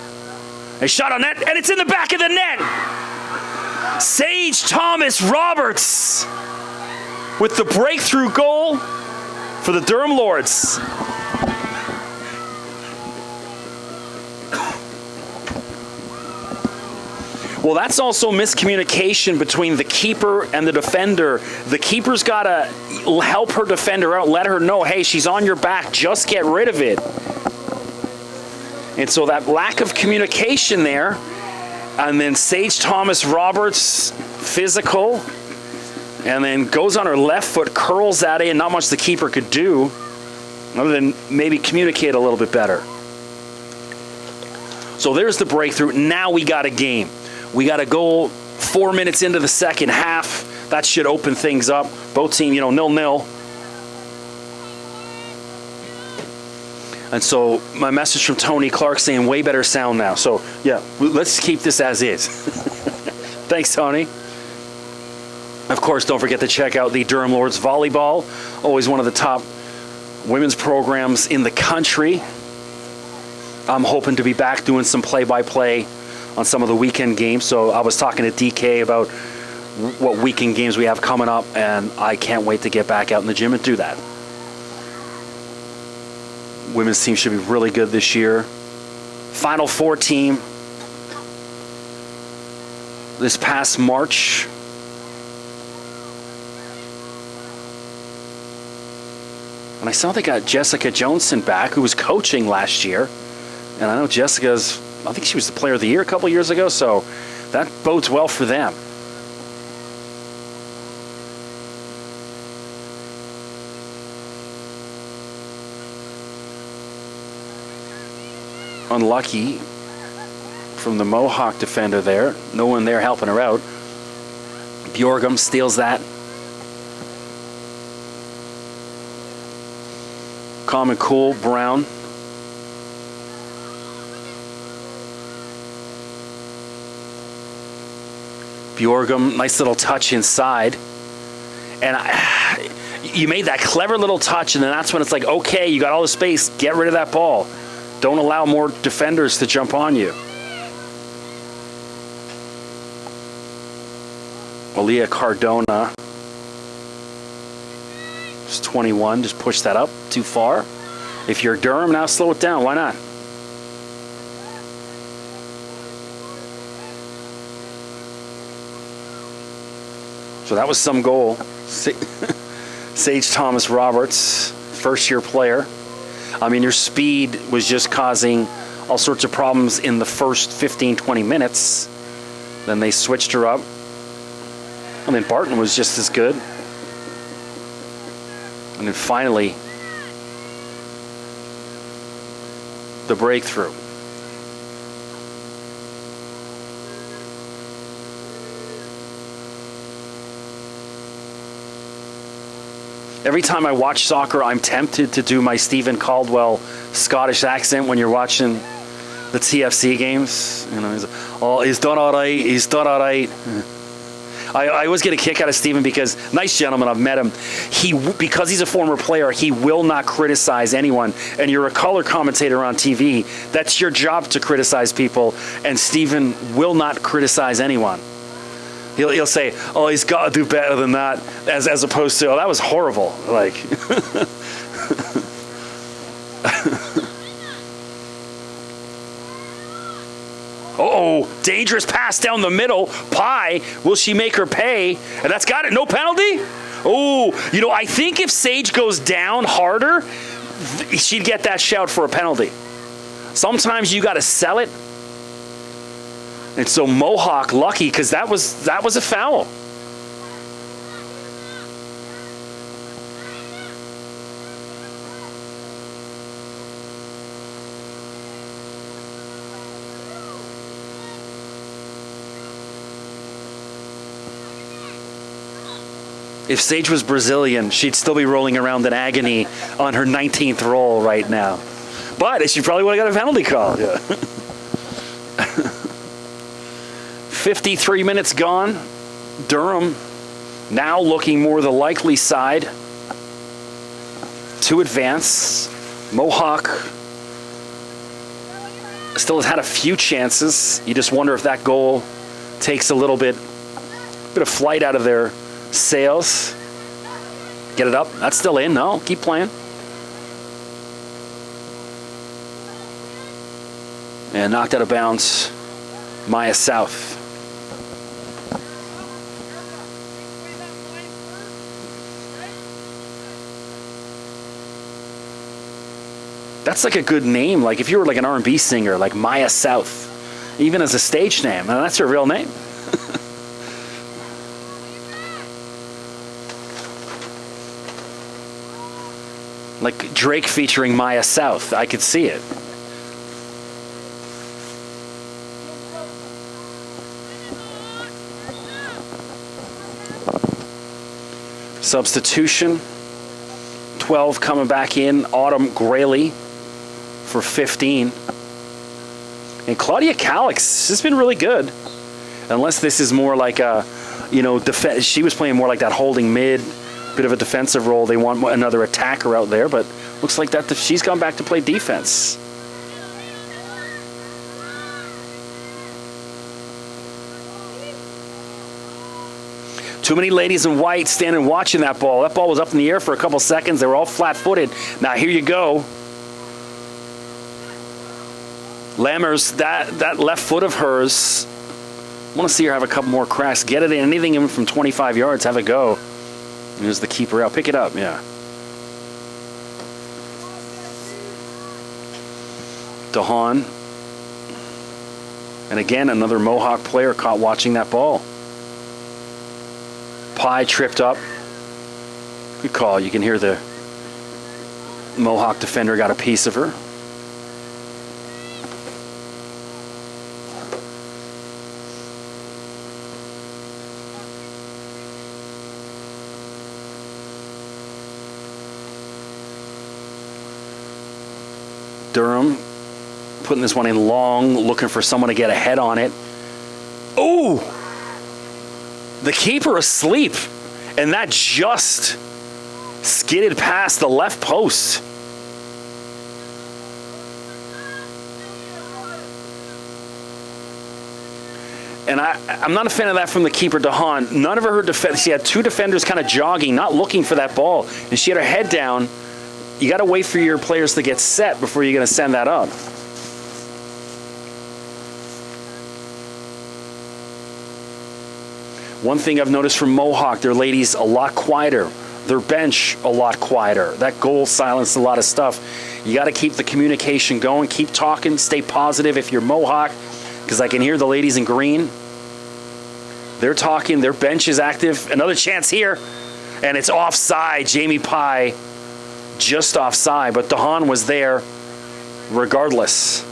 A shot on net, and it's in the back of the net. Sage Thomas Roberts with the breakthrough goal for the Durham Lords. Well, that's also miscommunication between the keeper and the defender. The keeper's got to help her defender out, let her know, hey, she's on your back, just get rid of it. And so that lack of communication there, and then Sage Thomas Roberts, physical, and then goes on her left foot, curls at it, and not much the keeper could do, other than maybe communicate a little bit better. So there's the breakthrough. Now we got a game. We got a goal 4 minutes into the second half. That should open things up. Both teams, 0-0. And so my message from Tony Clark saying way better sound now. So yeah, let's keep this as is. Thanks, Tony. Of course, don't forget to check out the Durham Lords Volleyball. Always one of the top women's programs in the country. I'm hoping to be back doing some play-by-play on some of the weekend games. So I was talking to DK about what weekend games we have coming up, and I can't wait to get back out in the gym and do that. Women's team should be really good this year. Final Four team this past March. And I saw they got Jessica Johnson back, who was coaching last year. And I know I think she was the player of the year a couple years ago, so that bodes well for them. Unlucky from the Mohawk defender there. No one there helping her out. Bjorgum steals that. Calm and cool, Brown. Bjorgum, nice little touch inside. And you made that clever little touch, and then that's when it's like, okay, you got all the space, get rid of that ball. Don't allow more defenders to jump on you. Aaliyah Cardona. Just 21. Just push that up too far. If you're Durham, now slow it down. Why not? So that was some goal. Sage Thomas Roberts, first-year player. I mean, your speed was just causing all sorts of problems in the first 15, 20 minutes. Then they switched her up. I mean, Barton was just as good. And then finally, the breakthrough. Every time I watch soccer, I'm tempted to do my Stephen Caldwell Scottish accent when you're watching the TFC games. You know, he's done all right. He's done all right. I always get a kick out of Stephen because, nice gentleman, I've met him. Because he's a former player, he will not criticize anyone. And you're a color commentator on TV. That's your job, to criticize people. And Stephen will not criticize anyone. He'll say, oh, he's got to do better than that, as opposed to, oh, that was horrible. Like, uh-oh, dangerous pass down the middle. Pie, will she make her pay? And that's got it, no penalty? Oh, you know, I think if Sage goes down harder, she'd get that shout for a penalty. Sometimes you got to sell it. And so Mohawk lucky because that was a foul. If Sage was Brazilian, she'd still be rolling around in agony on her 19th roll right now. But she probably would have got a penalty call. Yeah. 53 minutes gone. Durham now looking more the likely side to advance. Mohawk still has had a few chances. You just wonder if that goal takes a little bit of flight out of their sails. Get it up. That's still in. No, keep playing. And knocked out of bounds. Maya South. That's like a good name. Like if you were like an R&B singer, like Maya South, even as a stage name, and that's her real name. Like Drake featuring Maya South. I could see it. Substitution. 12 coming back in. Autumn Grayley for 15. And Claudia Calix has been really good. Unless this is more like a, you know, she was playing more like that holding mid, bit of a defensive role. They want another attacker out there, but looks like that she's gone back to play defense. Too many ladies in white standing watching that ball. That ball was up in the air for a couple seconds. They were all flat-footed. Now here you go. Lammers, that left foot of hers. I want to see her have a couple more cracks. Get it in. Anything in from 25 yards, have a go. Here's the keeper out. Pick it up, yeah. DeHaan. And again, another Mohawk player caught watching that ball. Pie tripped up. Good call. You can hear the Mohawk defender got a piece of her. Durham putting this one in long, looking for someone to get a head on it. Oh! The keeper asleep, and that just skidded past the left post. And I'm not a fan of that from the keeper, DeHaan. None of her defenders, she had two defenders kind of jogging, not looking for that ball. And she had her head down. You got to wait for your players to get set before you're going to send that up. One thing I've noticed from Mohawk, their ladies a lot quieter. Their bench a lot quieter. That goal silenced a lot of stuff. You got to keep the communication going. Keep talking. Stay positive if you're Mohawk. Because I can hear the ladies in green. They're talking. Their bench is active. Another chance here. And it's offside. Jamie Pye just offside. But DeHaan was there regardless.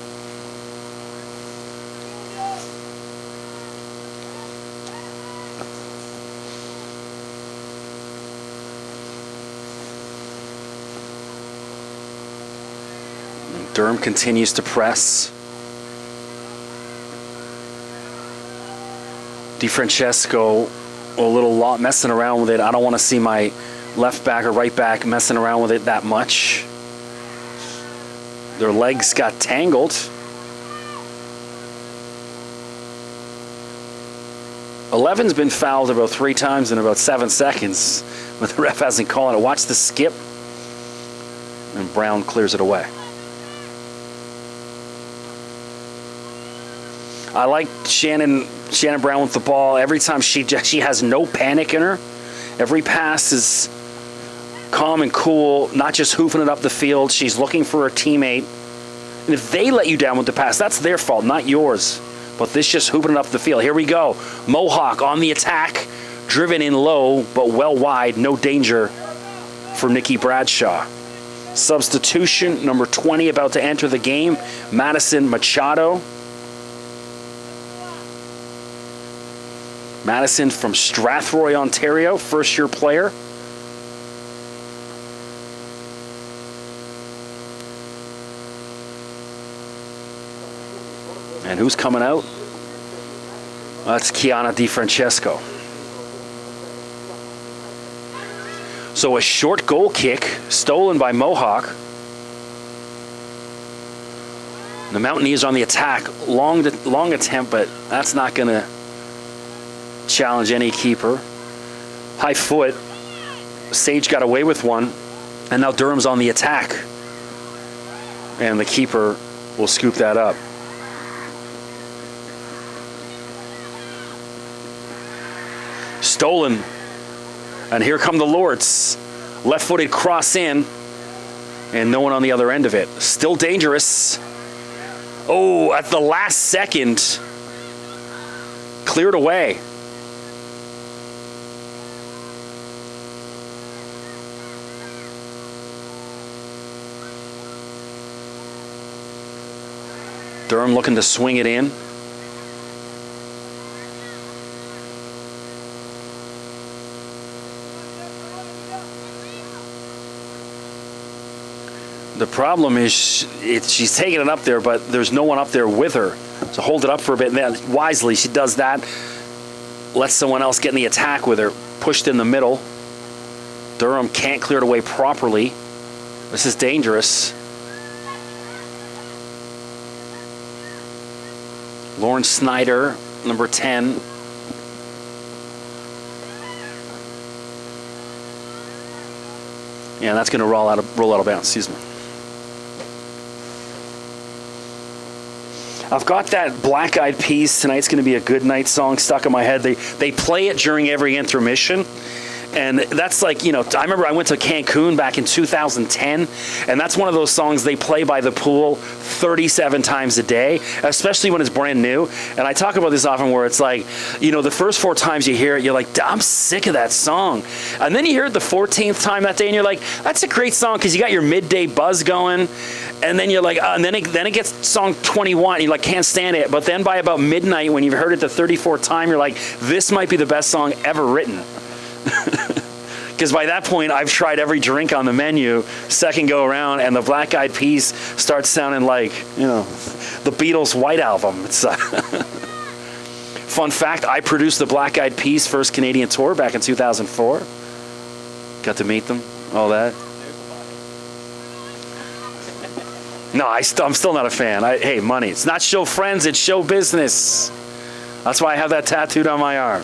Durham continues to press. DiFrancesco a little lot messing around with it. I don't want to see my left back or right back messing around with it that much. Their legs got tangled. 11's been fouled about 3 times in about 7 seconds, but the ref hasn't called it. Watch the skip. And Brown clears it away. I like Shannon Brown with the ball. Every time she has no panic in her. Every pass is calm and cool, not just hoofing it up the field. She's looking for her teammate. And if they let you down with the pass, that's their fault, not yours. But this just hooping it up the field. Here we go. Mohawk on the attack. Driven in low, but well wide. No danger for Nikki Bradshaw. Substitution, number 20 about to enter the game. Madison Machado. Madison from Strathroy, Ontario, first-year player. And who's coming out? That's Kiana DiFrancesco. So a short goal kick stolen by Mohawk. The Mountaineers on the attack. Long attempt, but that's not going to challenge any keeper. High foot. Sage got away with one. And now Durham's on the attack. And the keeper will scoop that up. Stolen. And here come the Lords. Left-footed cross in. And no one on the other end of it. Still dangerous. Oh, at the last second. Cleared away. Durham looking to swing it in. The problem is she's taking it up there, but there's no one up there with her. So hold it up for a bit. And then wisely, she does that. Lets someone else get in the attack with her. Pushed in the middle. Durham can't clear it away properly. This is dangerous. Lauren Snyder, number 10. Yeah, that's going to roll out of bounds. Excuse me. I've got that Black Eyed Peas, Tonight's Going to Be a Good Night song stuck in my head. They play it during every intermission. And that's like, you know, I remember I went to Cancun back in 2010, and that's one of those songs they play by the pool 37 times a day, especially when it's brand new. And I talk about this often where it's like, you know, the first 4 times you hear it, you're like, I'm sick of that song. And then you hear it the 14th time that day, and you're like, that's a great song because you got your midday buzz going. And then you're like, and then it gets song 21, and you like can't stand it. But then by about midnight, when you've heard it the 34th time, you're like, this might be the best song ever written. Because by that point, I've tried every drink on the menu, second go around, and the Black Eyed Peas starts sounding like, you know, the Beatles' White Album. It's fun fact, I produced the Black Eyed Peas' first Canadian tour back in 2004. Got to meet them, all that. No, I'm still not a fan. Hey, money. It's not show friends, it's show business. That's why I have that tattooed on my arm.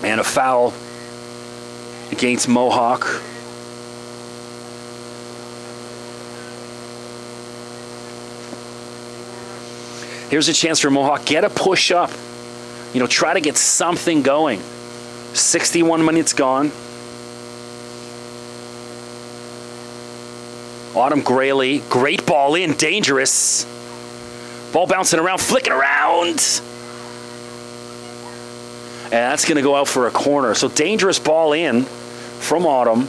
And a foul against Mohawk. Here's a chance for Mohawk. Get a push up. You know, try to get something going. 61 minutes gone. Autumn Grayley, great ball in, dangerous. Ball bouncing around, flicking around. And that's going to go out for a corner. So dangerous ball in from Autumn.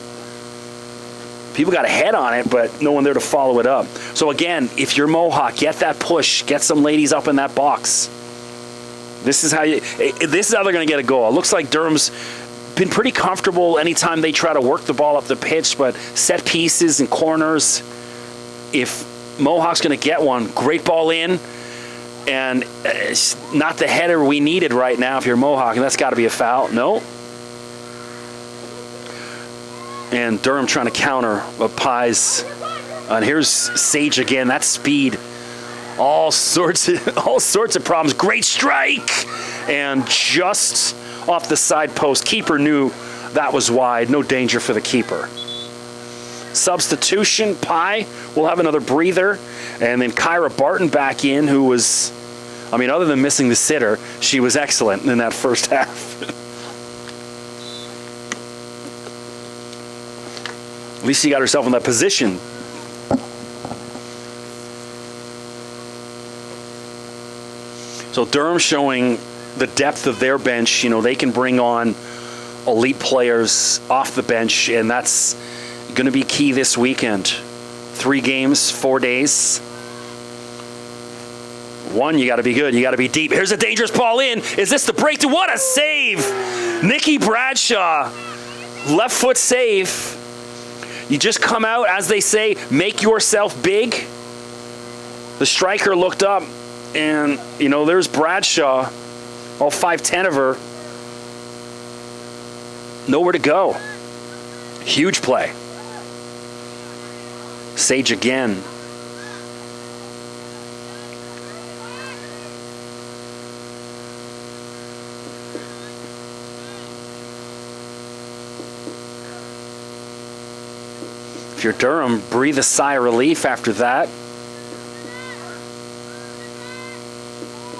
People got a head on it, but no one there to follow it up. So again, if you're Mohawk, get that push. Get some ladies up in that box. This is how they're going to get a goal. It looks like Durham's been pretty comfortable anytime they try to work the ball up the pitch, but set pieces and corners, if Mohawk's going to get one, great ball in, and it's not the header we needed right now if you're Mohawk, and that's got to be a foul. No. And Durham trying to counter Pies. And here's Sage again. That's speed. All sorts of problems. Great strike, and just off the side post. Keeper knew that was wide. No danger for the keeper. Substitution. Pie will have another breather, and then Kyra Barton back in, who was, I mean, other than missing the sitter, she was excellent in that first half. At least she got herself in that position. So Durham showing the depth of their bench. You know, they can bring on elite players off the bench, and that's going to be key this weekend. 3 games, 4 days. 1, you got to be good. You got to be deep. Here's a dangerous ball in. Is this the breakthrough? What a save! Nikki Bradshaw, left foot save. You just come out, as they say, make yourself big. The striker looked up, and, you know, there's Bradshaw, all 5'10" of her. Nowhere to go. Huge play. Sage again. If you're Durham, breathe a sigh of relief after that.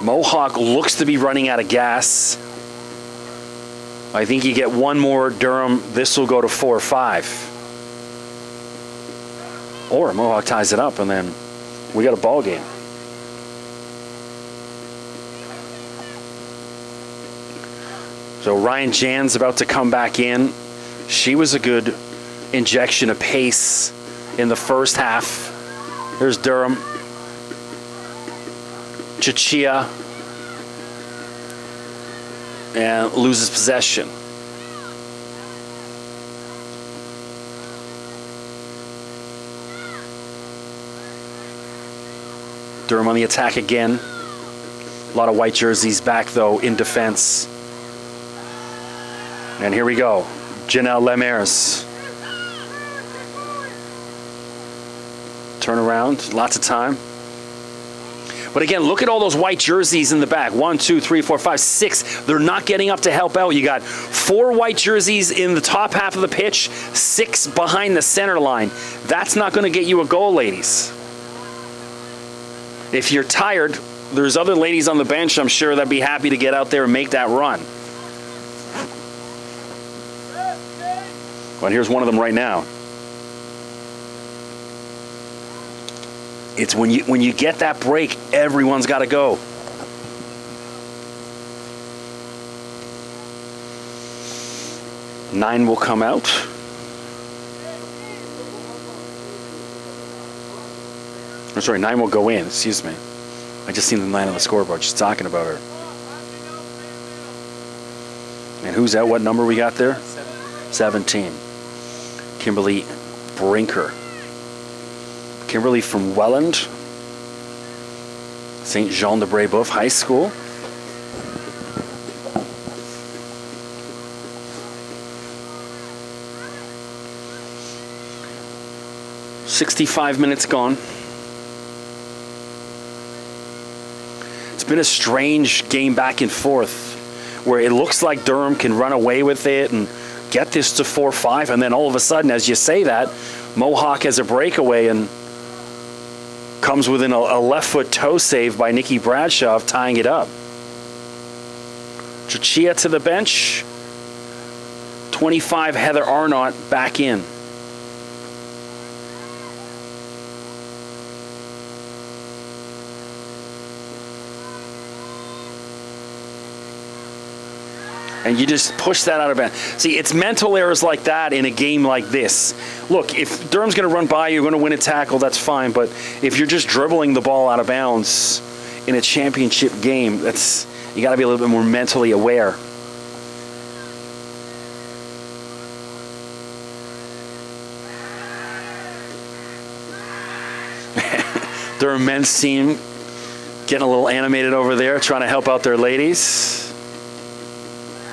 Mohawk looks to be running out of gas. I think you get one more Durham, this will go to 4 or 5. Or Mohawk ties it up, and then we got a ball game. So Ryan Jan's about to come back in. She was a good injection of pace in the first half. Here's Durham. Chichia. And loses possession. Durham on the attack again. A lot of white jerseys back, though, in defense. And here we go. Janelle Lemers. Turn around. Lots of time. But again, look at all those white jerseys in the back. 1, 2, 3, 4, 5, 6. They're not getting up to help out. You got 4 white jerseys in the top half of the pitch, 6 behind the center line. That's not going to get you a goal, ladies. If you're tired, there's other ladies on the bench, I'm sure, that'd be happy to get out there and make that run. But here's one of them right now. It's when you get that break, everyone's got to go. Nine will come out. I'm sorry, 9 will go in. Excuse me. I just seen the 9 on the scoreboard. Just talking about her. And who's that? What number we got there? 17. Kimberly Brinker. Kimberly from Welland, St. Jean de Brébeuf High School. ...65 minutes gone. It's been a strange game back and forth where it looks like Durham can run away with it and get this to 4-5, and then all of a sudden, as you say that, Mohawk has a breakaway and comes within a left foot toe save by Nikki Bradshaw of tying it up. Chachia to the bench. 25, Heather Arnott back in. And you just push that out of bounds. See, it's mental errors like that in a game like this. Look, if Durham's going to run by you, you're going to win a tackle, that's fine. But if you're just dribbling the ball out of bounds in a championship game, you got to be a little bit more mentally aware. Durham men's team getting a little animated over there, trying to help out their ladies.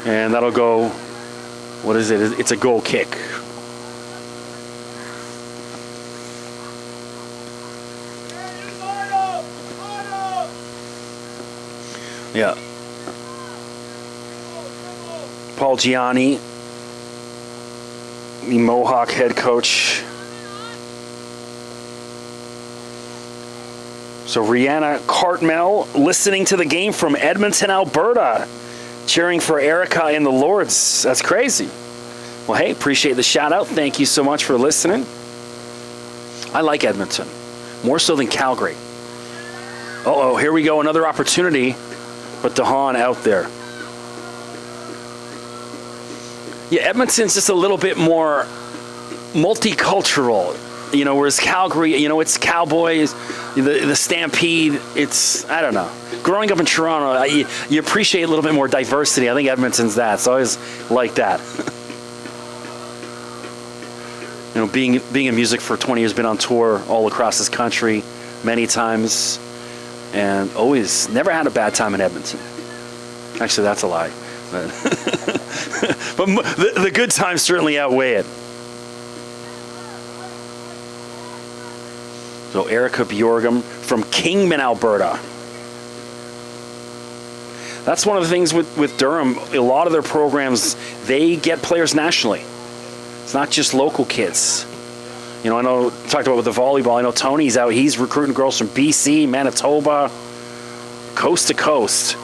And that'll go, what is it? It's a goal kick. Yeah. Paul Gianni, the Mohawk head coach. So Rihanna Cartmel listening to the game from Edmonton, Alberta, cheering for Erica and the Lords. That's crazy. Well, hey, appreciate the shout out. Thank you so much for listening. I like Edmonton, more so than Calgary. Uh-oh, here we go, another opportunity, but DeHaan out there. Yeah, Edmonton's just a little bit more multicultural, whereas Calgary, it's Cowboys, the Stampede, I don't know. Growing up in Toronto, you appreciate a little bit more diversity. I think Edmonton's that. So I always like that. Being in music for 20 years, been on tour all across this country many times, and always never had a bad time in Edmonton. Actually, that's a lie. But, but the good times certainly outweigh it. So Erica Bjorgum from Kingman, Alberta. That's one of the things with Durham. A lot of their programs, they get players nationally. It's not just local kids. I know, talked about with the volleyball, I know Tony's out. He's recruiting girls from BC, Manitoba, coast to coast.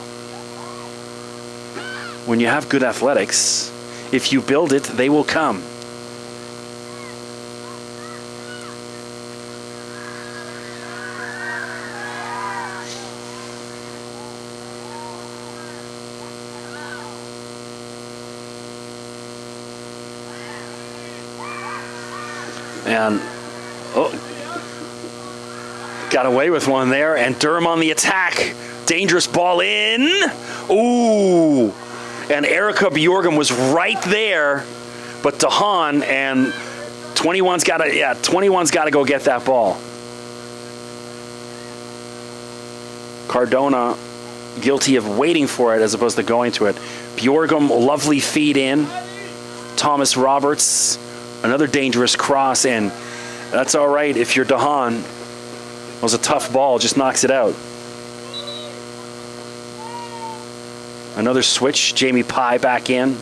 When you have good athletics, if you build it, they will come. And got away with one there, and Durham on the attack. Dangerous ball in. Ooh. And Erica Bjorgum was right there, but DeHaan and 21's got to go get that ball. Cardona guilty of waiting for it as opposed to going to it. Bjorgum, lovely feed in. Thomas Roberts, another dangerous cross, and that's all right if you're DeHaan. It was a tough ball, just knocks it out. Another switch, Jamie Pye back in.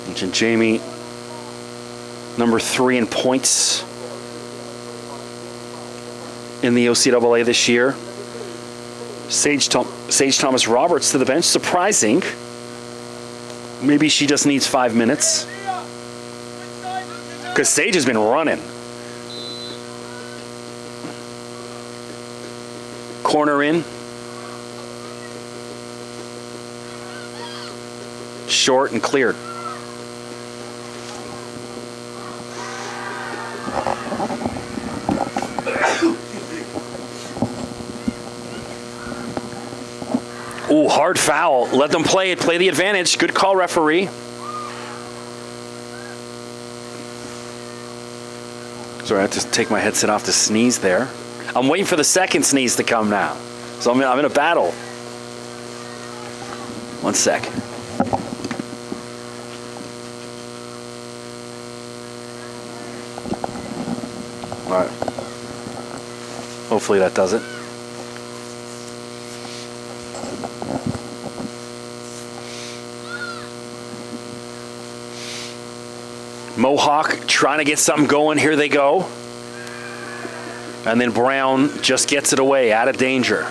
And Jamie, number 3 in points in the OCAA this year. Sage Thomas Roberts to the bench, surprising. Maybe she just needs 5 minutes. Because Sage has been running. Corner in. Short and cleared. Ooh, hard foul. Let them play it. Play the advantage. Good call, referee. Sorry, I have to take my headset off to sneeze there. I'm waiting for the second sneeze to come now. So I'm in a battle. 1 sec. All right. Hopefully that does it. Mohawk trying to get something going. Here they go. And then Brown just gets it away, out of danger.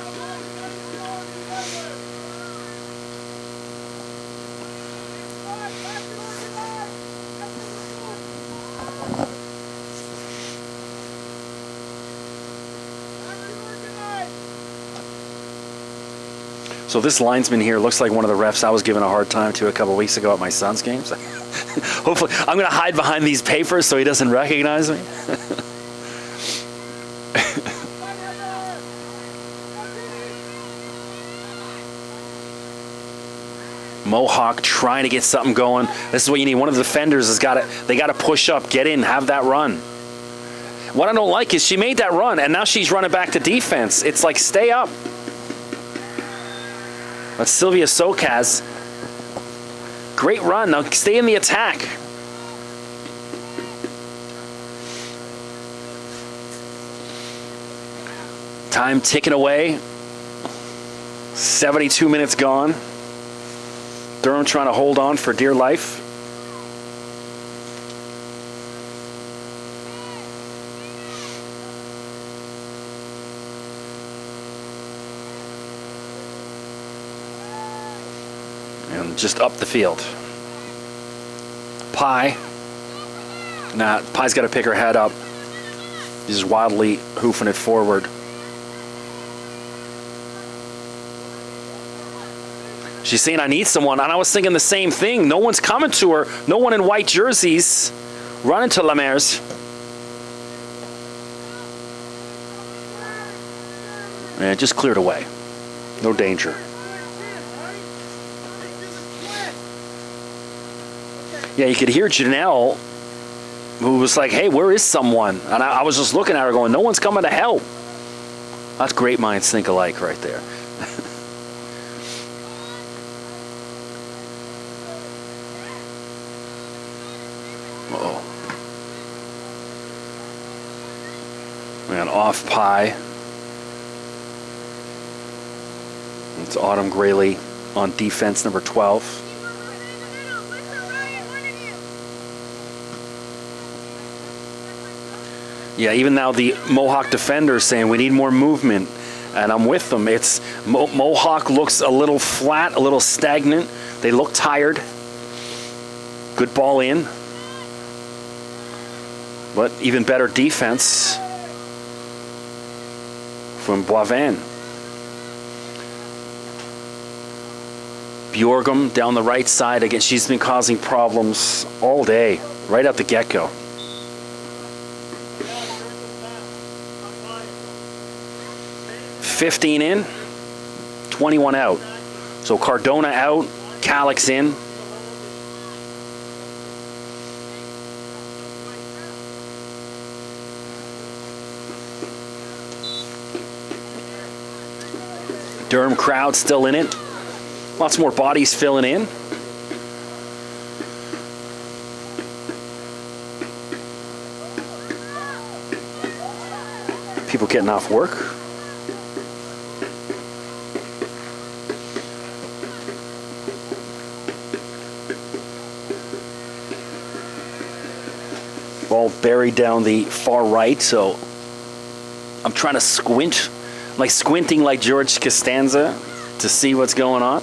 So this linesman here looks like one of the refs I was giving a hard time to a couple weeks ago at my son's games. Hopefully, I'm going to hide behind these papers so he doesn't recognize me. Mohawk trying to get something going. This is what you need. One of the defenders has got to, they got to push up, get in, have that run. What I don't like is she made that run and now she's running back to defense. It's like, stay up. That's Sylvia Sokaz. Great run. Now stay in the attack. Time ticking away. 72 minutes gone. Durham trying to hold on for dear life. And just up the field. Pie. Nah, Pie's got to pick her head up. She's wildly hoofing it forward. She's saying, I need someone. And I was thinking the same thing. No one's coming to her. No one in white jerseys running to Lemaire. And it just cleared away. No danger. Yeah, you could hear Janelle, who was like, hey, where is someone? And I was just looking at her going, no one's coming to help. That's great minds think alike right there. Uh-oh. And off Pie. It's Autumn Grayley on defense, number 12. Yeah, even now the Mohawk defenders saying we need more movement, and I'm with them. It's Mohawk looks a little flat, a little stagnant. They look tired. Good ball in, but even better defense from Boivin. Bjorgum down the right side again. She's been causing problems all day, right at the get-go. 15 in, 21 out. So Cardona out, Calix in. Durham crowd still in it. Lots more bodies filling in. People getting off work. Ball buried down the far right, so I'm trying to squint, like squinting like George Costanza to see what's going on.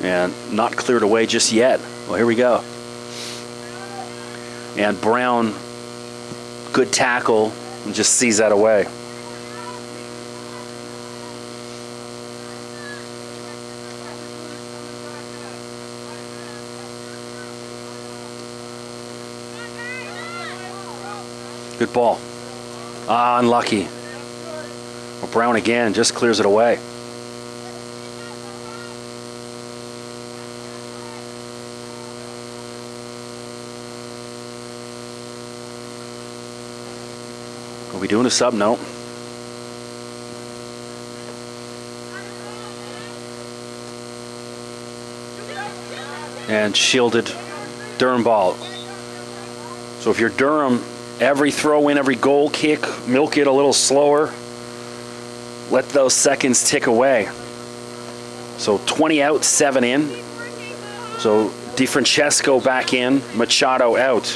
And not cleared away just yet. Well, here we go. And Brown, good tackle, and just sees that away. Good ball. Ah, unlucky. Well, Brown again just clears it away. Are we doing a sub? No. And shielded Durham ball. So if you're Durham, every throw in, every goal kick, milk it a little slower. Let those seconds tick away. So 20 out, 7 in. So DiFrancesco back in. Machado out.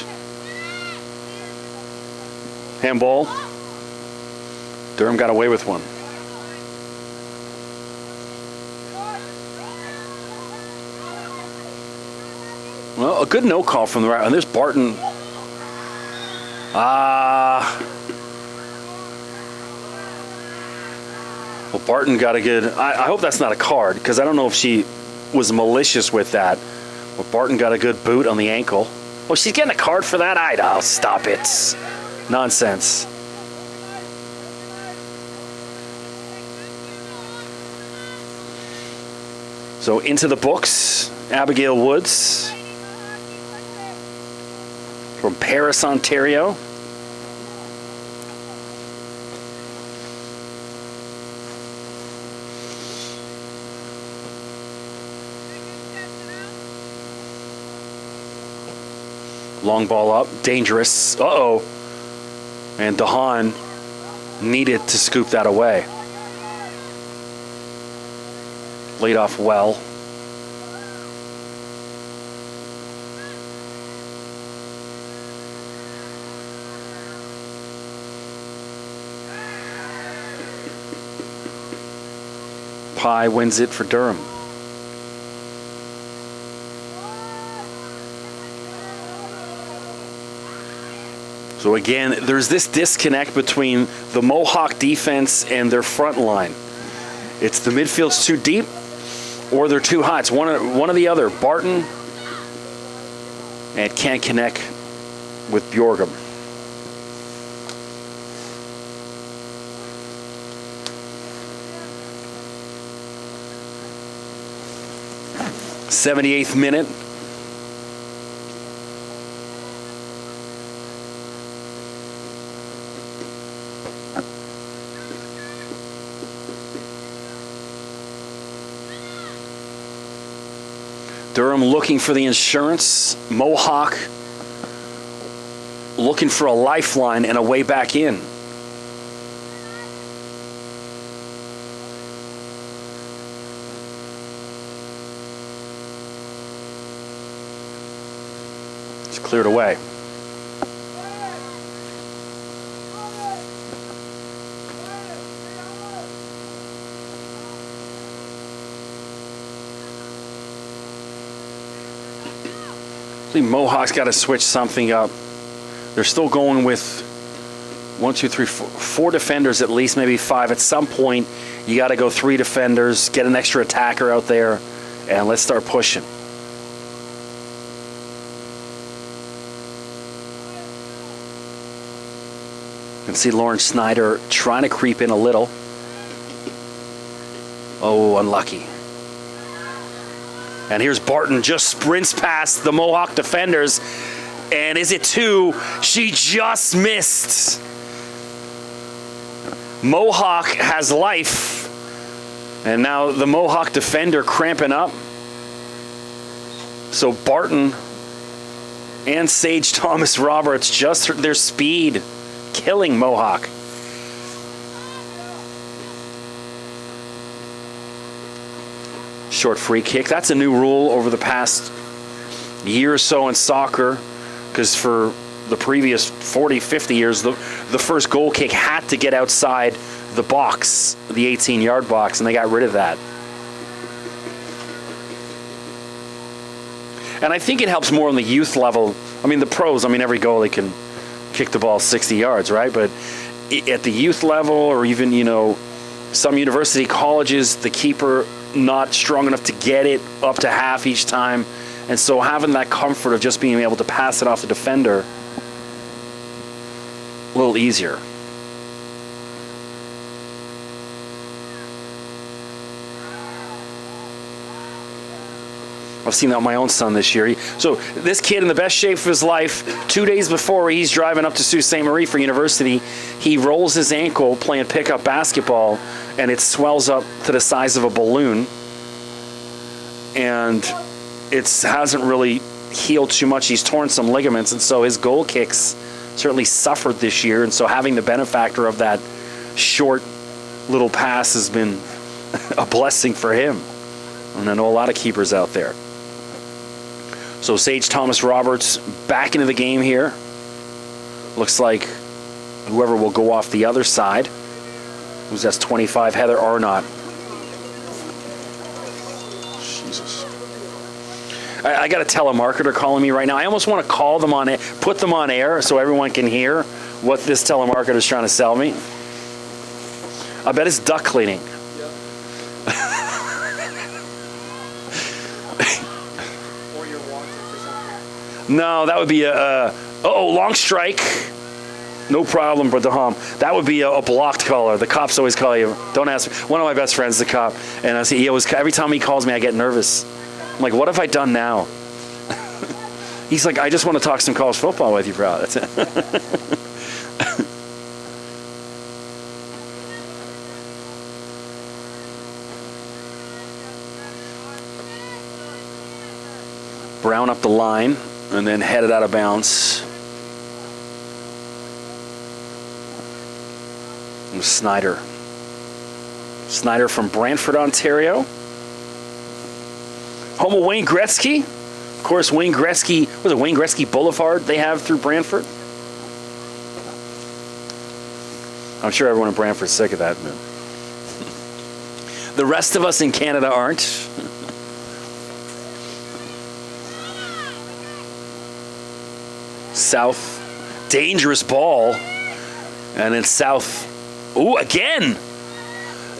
Handball. Durham got away with one. Well, a good no call from the right. And there's Barton. Well, Barton got a good. I hope that's not a card, because I don't know if she was malicious with that. But Barton got a good boot on the ankle. Oh, she's getting a card for that? Oh, stop it. Nonsense. So into the books, Abigail Woods from Paris, Ontario. Long ball up, dangerous. Uh-oh. And DeHaan needed to scoop that away. Laid off well. Pye wins it for Durham. So again, there's this disconnect between the Mohawk defense and their front line. It's the midfield's too deep, or they're too high. It's one or the other. Barton and can't connect with Bjorgum. '78th minute. Durham looking for the insurance. Mohawk looking for a lifeline and a way back in. It's cleared away. I think Mohawk's got to switch something up. They're still going with 4 defenders at least, maybe 5. At some point, you got to go 3 defenders, get an extra attacker out there, and let's start pushing. You can see Lauren Snyder trying to creep in a little. Oh, unlucky. And here's Barton, just sprints past the Mohawk defenders. And is it 2? She just missed. Mohawk has life. And now the Mohawk defender cramping up. So Barton and Sage Thomas Roberts, just their speed, killing Mohawk. Short free kick. That's a new rule over the past year or so in soccer, because for the previous 40, 50 years, the first goal kick had to get outside the box, the 18-yard box, and they got rid of that. And I think it helps more on the youth level. I mean, the pros, every goalie can kick the ball 60 yards, right? But at the youth level, or even, some university colleges, the keeper not strong enough to get it up to half each time. And so having that comfort of just being able to pass it off the defender, a little easier. I've seen that with my own son this year. So this kid in the best shape of his life, 2 days before he's driving up to Sault Ste. Marie for university, he rolls his ankle playing pickup basketball, and it swells up to the size of a balloon. And it hasn't really healed too much. He's torn some ligaments, and so his goal kicks certainly suffered this year. And so having the benefactor of that short little pass has been a blessing for him. And I know a lot of keepers out there. So Sage Thomas Roberts back into the game here. Looks like whoever will go off the other side. Who's that's 25? Heather Arnott. Jesus. I got a telemarketer calling me right now. I almost want to call them on it, put them on air so everyone can hear what this telemarketer is trying to sell me. I bet it's duct cleaning. Or you're wanted for something. No, that would be a long strike. No problem, but that would be a blocked caller. The cops always call you. Don't ask me. One of my best friends is a cop, and I see he always, every time he calls me, I get nervous. I'm like, what have I done now? He's like, I just want to talk some college football with you, bro. That's it. Brown up the line and then headed out of bounds. And Snyder. Snyder from Brantford, Ontario. Home of Wayne Gretzky. Of course, Wayne Gretzky, was it Wayne Gretzky Boulevard they have through Brantford? I'm sure everyone in Brantford's sick of that. Man. The rest of us in Canada aren't. South, dangerous ball. And then South, ooh, again.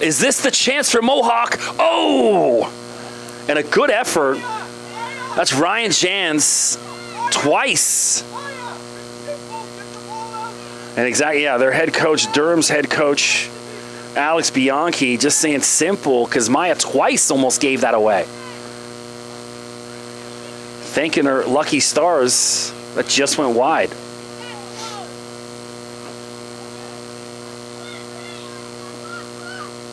Is this the chance for Mohawk? Oh! And a good effort. That's Ryan Jans twice. And exactly, yeah, their head coach, Durham's head coach, Alex Bianchi, just saying simple, because Maya twice almost gave that away. Thanking her lucky stars that just went wide.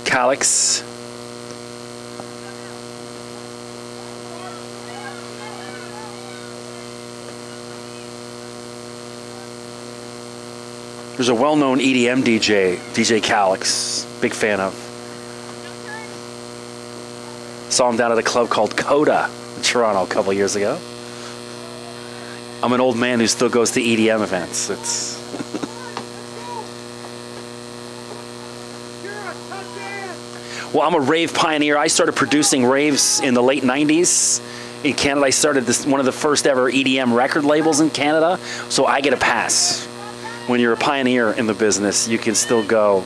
Calix. There's a well-known EDM DJ, DJ Calix, big fan of. Saw him down at a club called Coda in Toronto a couple years ago. I'm an old man who still goes to EDM events. It's well, I'm a rave pioneer. I started producing raves in the late 90s. In Canada, I started one of the first ever EDM record labels in Canada, so I get a pass. When you're a pioneer in the business, you can still go.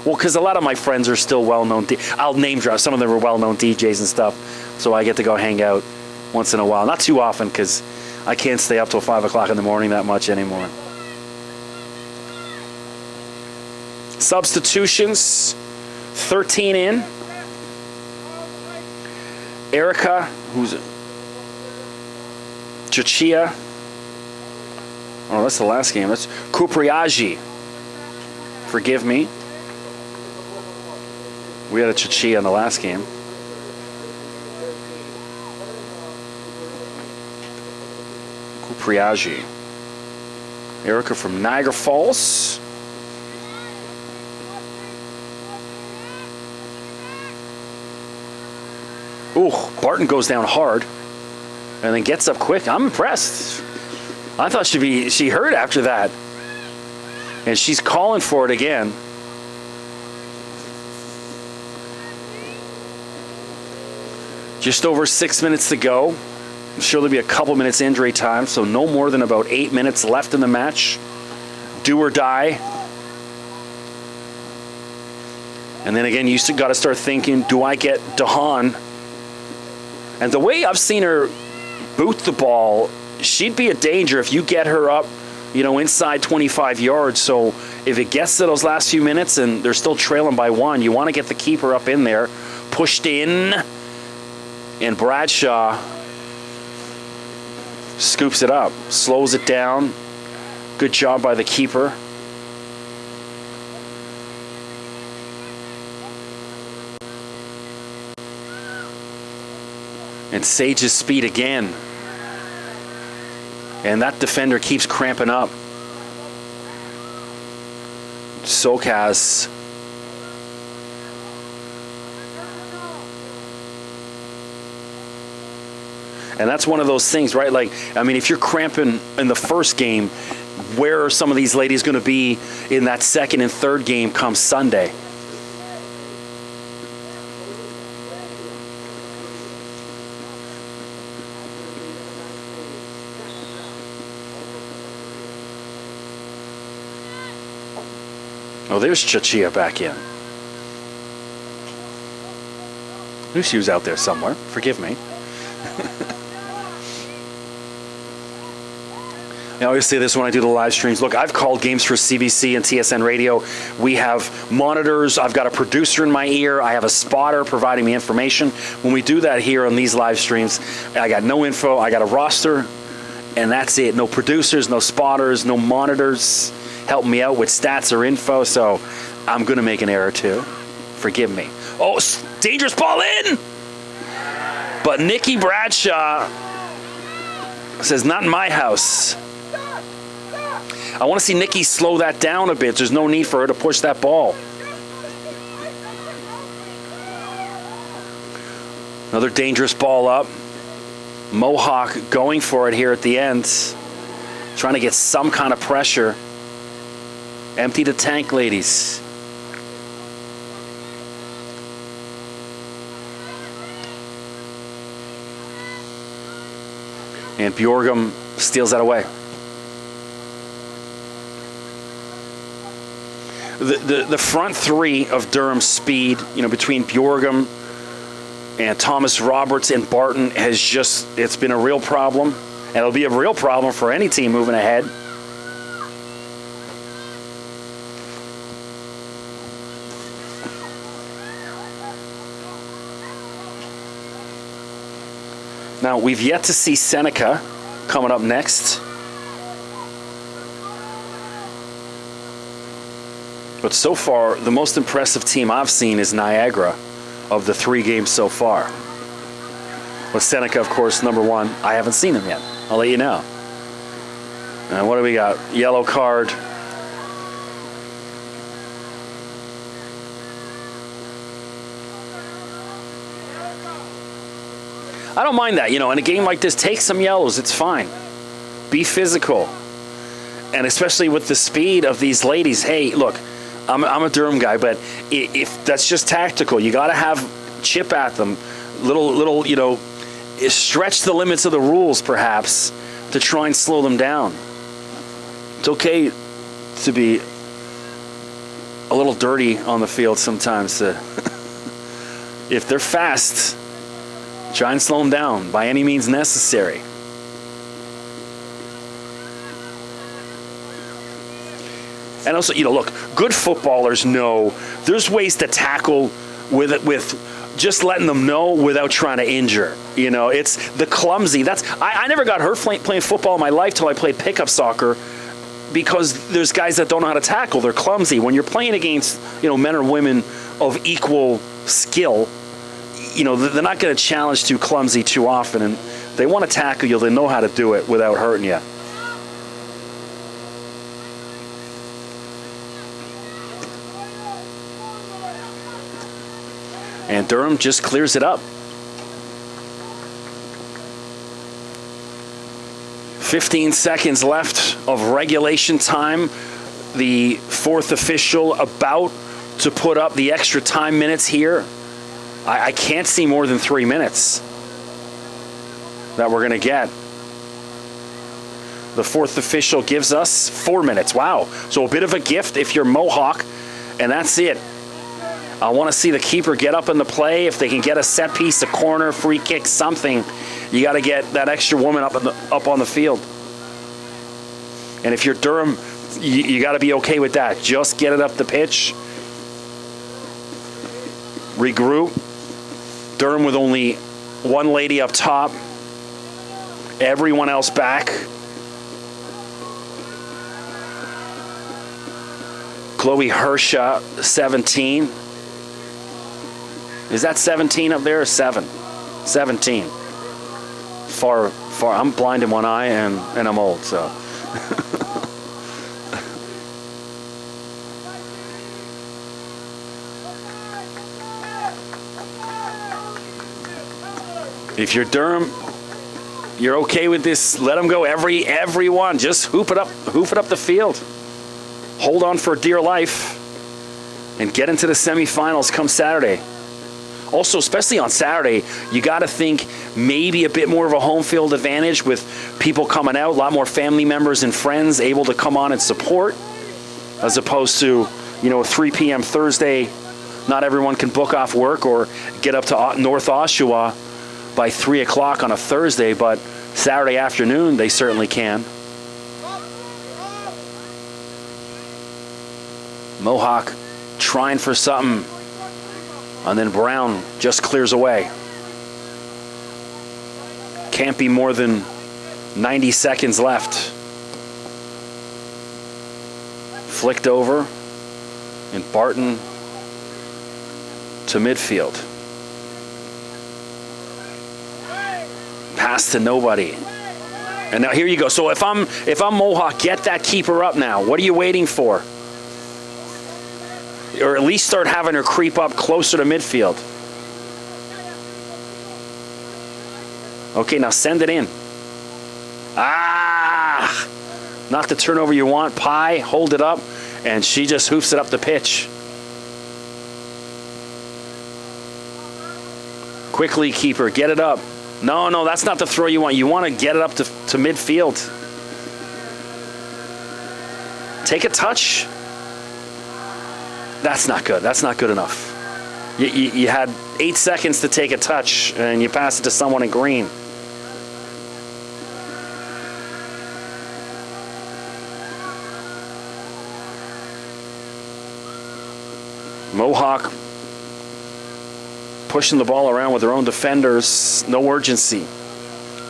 Well, because a lot of my friends are still well-known. I'll name drop. Some of them are well-known DJs and stuff, so I get to go hang out once in a while. Not too often, because I can't stay up till 5 o'clock in the morning that much anymore. Substitutions, 13 in. Erica, who's Chachia. Oh, that's the last game. That's Kupriaji. Forgive me. We had a Chachia in the last game. Kupriaji. Erica from Niagara Falls. Ooh, Barton goes down hard and then gets up quick. I'm impressed. I thought she hurt after that. And she's calling for it again. Just over 6 minutes to go. I'm sure there'll be a couple minutes injury time, so no more than about 8 minutes left in the match. Do or die. And then again, you got to start thinking, do I get DeHaan? And the way I've seen her boot the ball, she'd be a danger if you get her up, inside 25 yards. So if it gets to those last few minutes and they're still trailing by 1, you want to get the keeper up in there, pushed in, and Bradshaw scoops it up, slows it down. Good job by the keeper. And Sage's speed again. And that defender keeps cramping up. Sokaz. And that's one of those things, right? Like, I mean, if you're cramping in the first game, where are some of these ladies going to be in that second and third game come Sunday? Oh, there's Chachia back in. Knew she was out there somewhere. Forgive me. I always say this when I do the live streams. Look, I've called games for CBC and TSN Radio. We have monitors. I've got a producer in my ear. I have a spotter providing me information. When we do that here on these live streams, I got no info. I got a roster, and that's it. No producers, no spotters, no monitors helping me out with stats or info. So I'm going to make an error too. Forgive me. Oh, dangerous ball in! But Nikki Bradshaw says, not in my house. I want to see Nikki slow that down a bit. There's no need for her to push that ball. Another dangerous ball up. Mohawk going for it here at the end. Trying to get some kind of pressure. Empty the tank, ladies. And Bjorgum steals that away. The front three of Durham's speed, between Bjorgum and Thomas Roberts and Barton it's been a real problem. And it'll be a real problem for any team moving ahead. Now, we've yet to see Seneca coming up next. But so far, the most impressive team I've seen is Niagara of the 3 games so far. With Seneca, of course, number 1. I haven't seen him yet. I'll let you know. And what do we got? Yellow card. I don't mind that. In a game like this, take some yellows. It's fine. Be physical. And especially with the speed of these ladies. Hey, look, I'm a Durham guy, but if that's just tactical, you got to have chip at them. Little, stretch the limits of the rules, perhaps, to try and slow them down. It's okay to be a little dirty on the field sometimes. If they're fast, try and slow them down by any means necessary. And also, look, good footballers know there's ways to tackle with just letting them know without trying to injure. It's the clumsy. I never got hurt playing football in my life till I played pickup soccer, because there's guys that don't know how to tackle. They're clumsy. When you're playing against, men or women of equal skill, they're not going to challenge too clumsy too often, and they want to tackle you. They know how to do it without hurting you. And Durham just clears it up. 15 seconds left of regulation time. The 4th official about to put up the extra time minutes here. I can't see more than 3 minutes that we're going to get. The 4th official gives us 4 minutes. Wow. So a bit of a gift if you're Mohawk, and that's it. I want to see the keeper get up in the play. If they can get a set piece, a corner, free kick, something, you got to get that extra woman up on the field. And if you're Durham, you got to be okay with that. Just get it up the pitch. Regroup. Durham with only 1 lady up top. Everyone else back. Chloe Hersha, 17. Is that 17 up there or 7? 17. Far. I'm blind in one eye and I'm old, so. If you're Durham, You're okay with this? Let them go. Everyone, just hoop it up the field. Hold on for dear life, and get into the semifinals come Saturday. Also, especially on Saturday, you got to think maybe a bit more of a home field advantage with people coming out, a lot more family members and friends able to come on and support, as opposed to, a 3 p.m. Thursday. Not everyone can book off work or get up to North Oshawa by 3 o'clock on a Thursday, but Saturday afternoon they certainly can. Mohawk trying for something, and then Brown just clears away. Can't be more than 90 seconds left. Flicked over, and Barton to midfield. Pass to nobody. And now here you go. So if I'm Mohawk, get that keeper up now. What are you waiting for? Or at least start having her creep up closer to midfield. Okay, now send it in. Not the turnover you want. Pie, hold it up, and she just hoofs it up the pitch. Quickly, keeper, get it up. No, that's not the throw you want. You want to get it up to midfield. Take a touch. That's not good. That's not good enough. You had 8 seconds to take a touch, and you pass it to someone in green. Mohawk pushing the ball around with their own defenders. No urgency.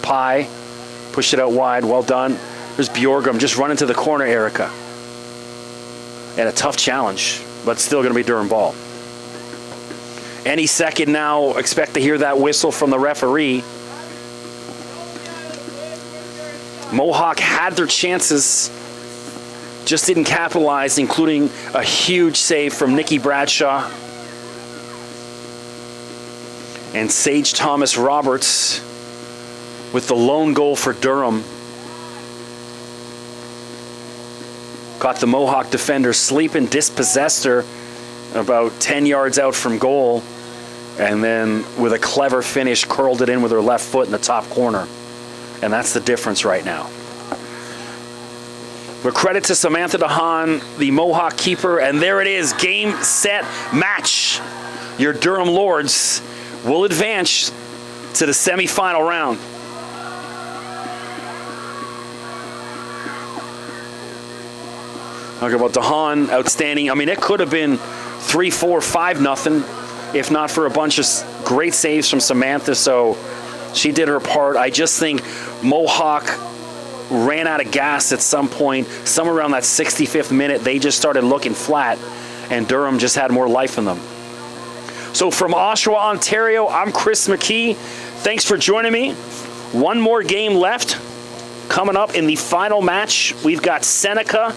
Pie pushed it out wide. Well done. There's Bjorgum just running to the corner, Erica. And a tough challenge, but still going to be Durham ball. Any second now, expect to hear that whistle from the referee. Mohawk had their chances, just didn't capitalize, including a huge save from Nikki Bradshaw. And Sage Thomas Roberts with the lone goal for Durham. Got the Mohawk defender sleeping, dispossessed her about 10 yards out from goal, and then with a clever finish, curled it in with her left foot in the top corner. And that's the difference right now. But credit to Samantha DeHaan, the Mohawk keeper, and there it is, game, set, match. Your Durham Lords will advance to the semifinal round. Talk about DeHaan, outstanding. I mean, it could have been 3-4, 5-0 if not for a bunch of great saves from Samantha, so she did her part. I just think Mohawk ran out of gas at some point, somewhere around that 65th minute. They just started looking flat, and Durham just had more life in them. So from Oshawa, Ontario, I'm Chris McKee. Thanks for joining me. One more game left. Coming up in the final match, we've got Seneca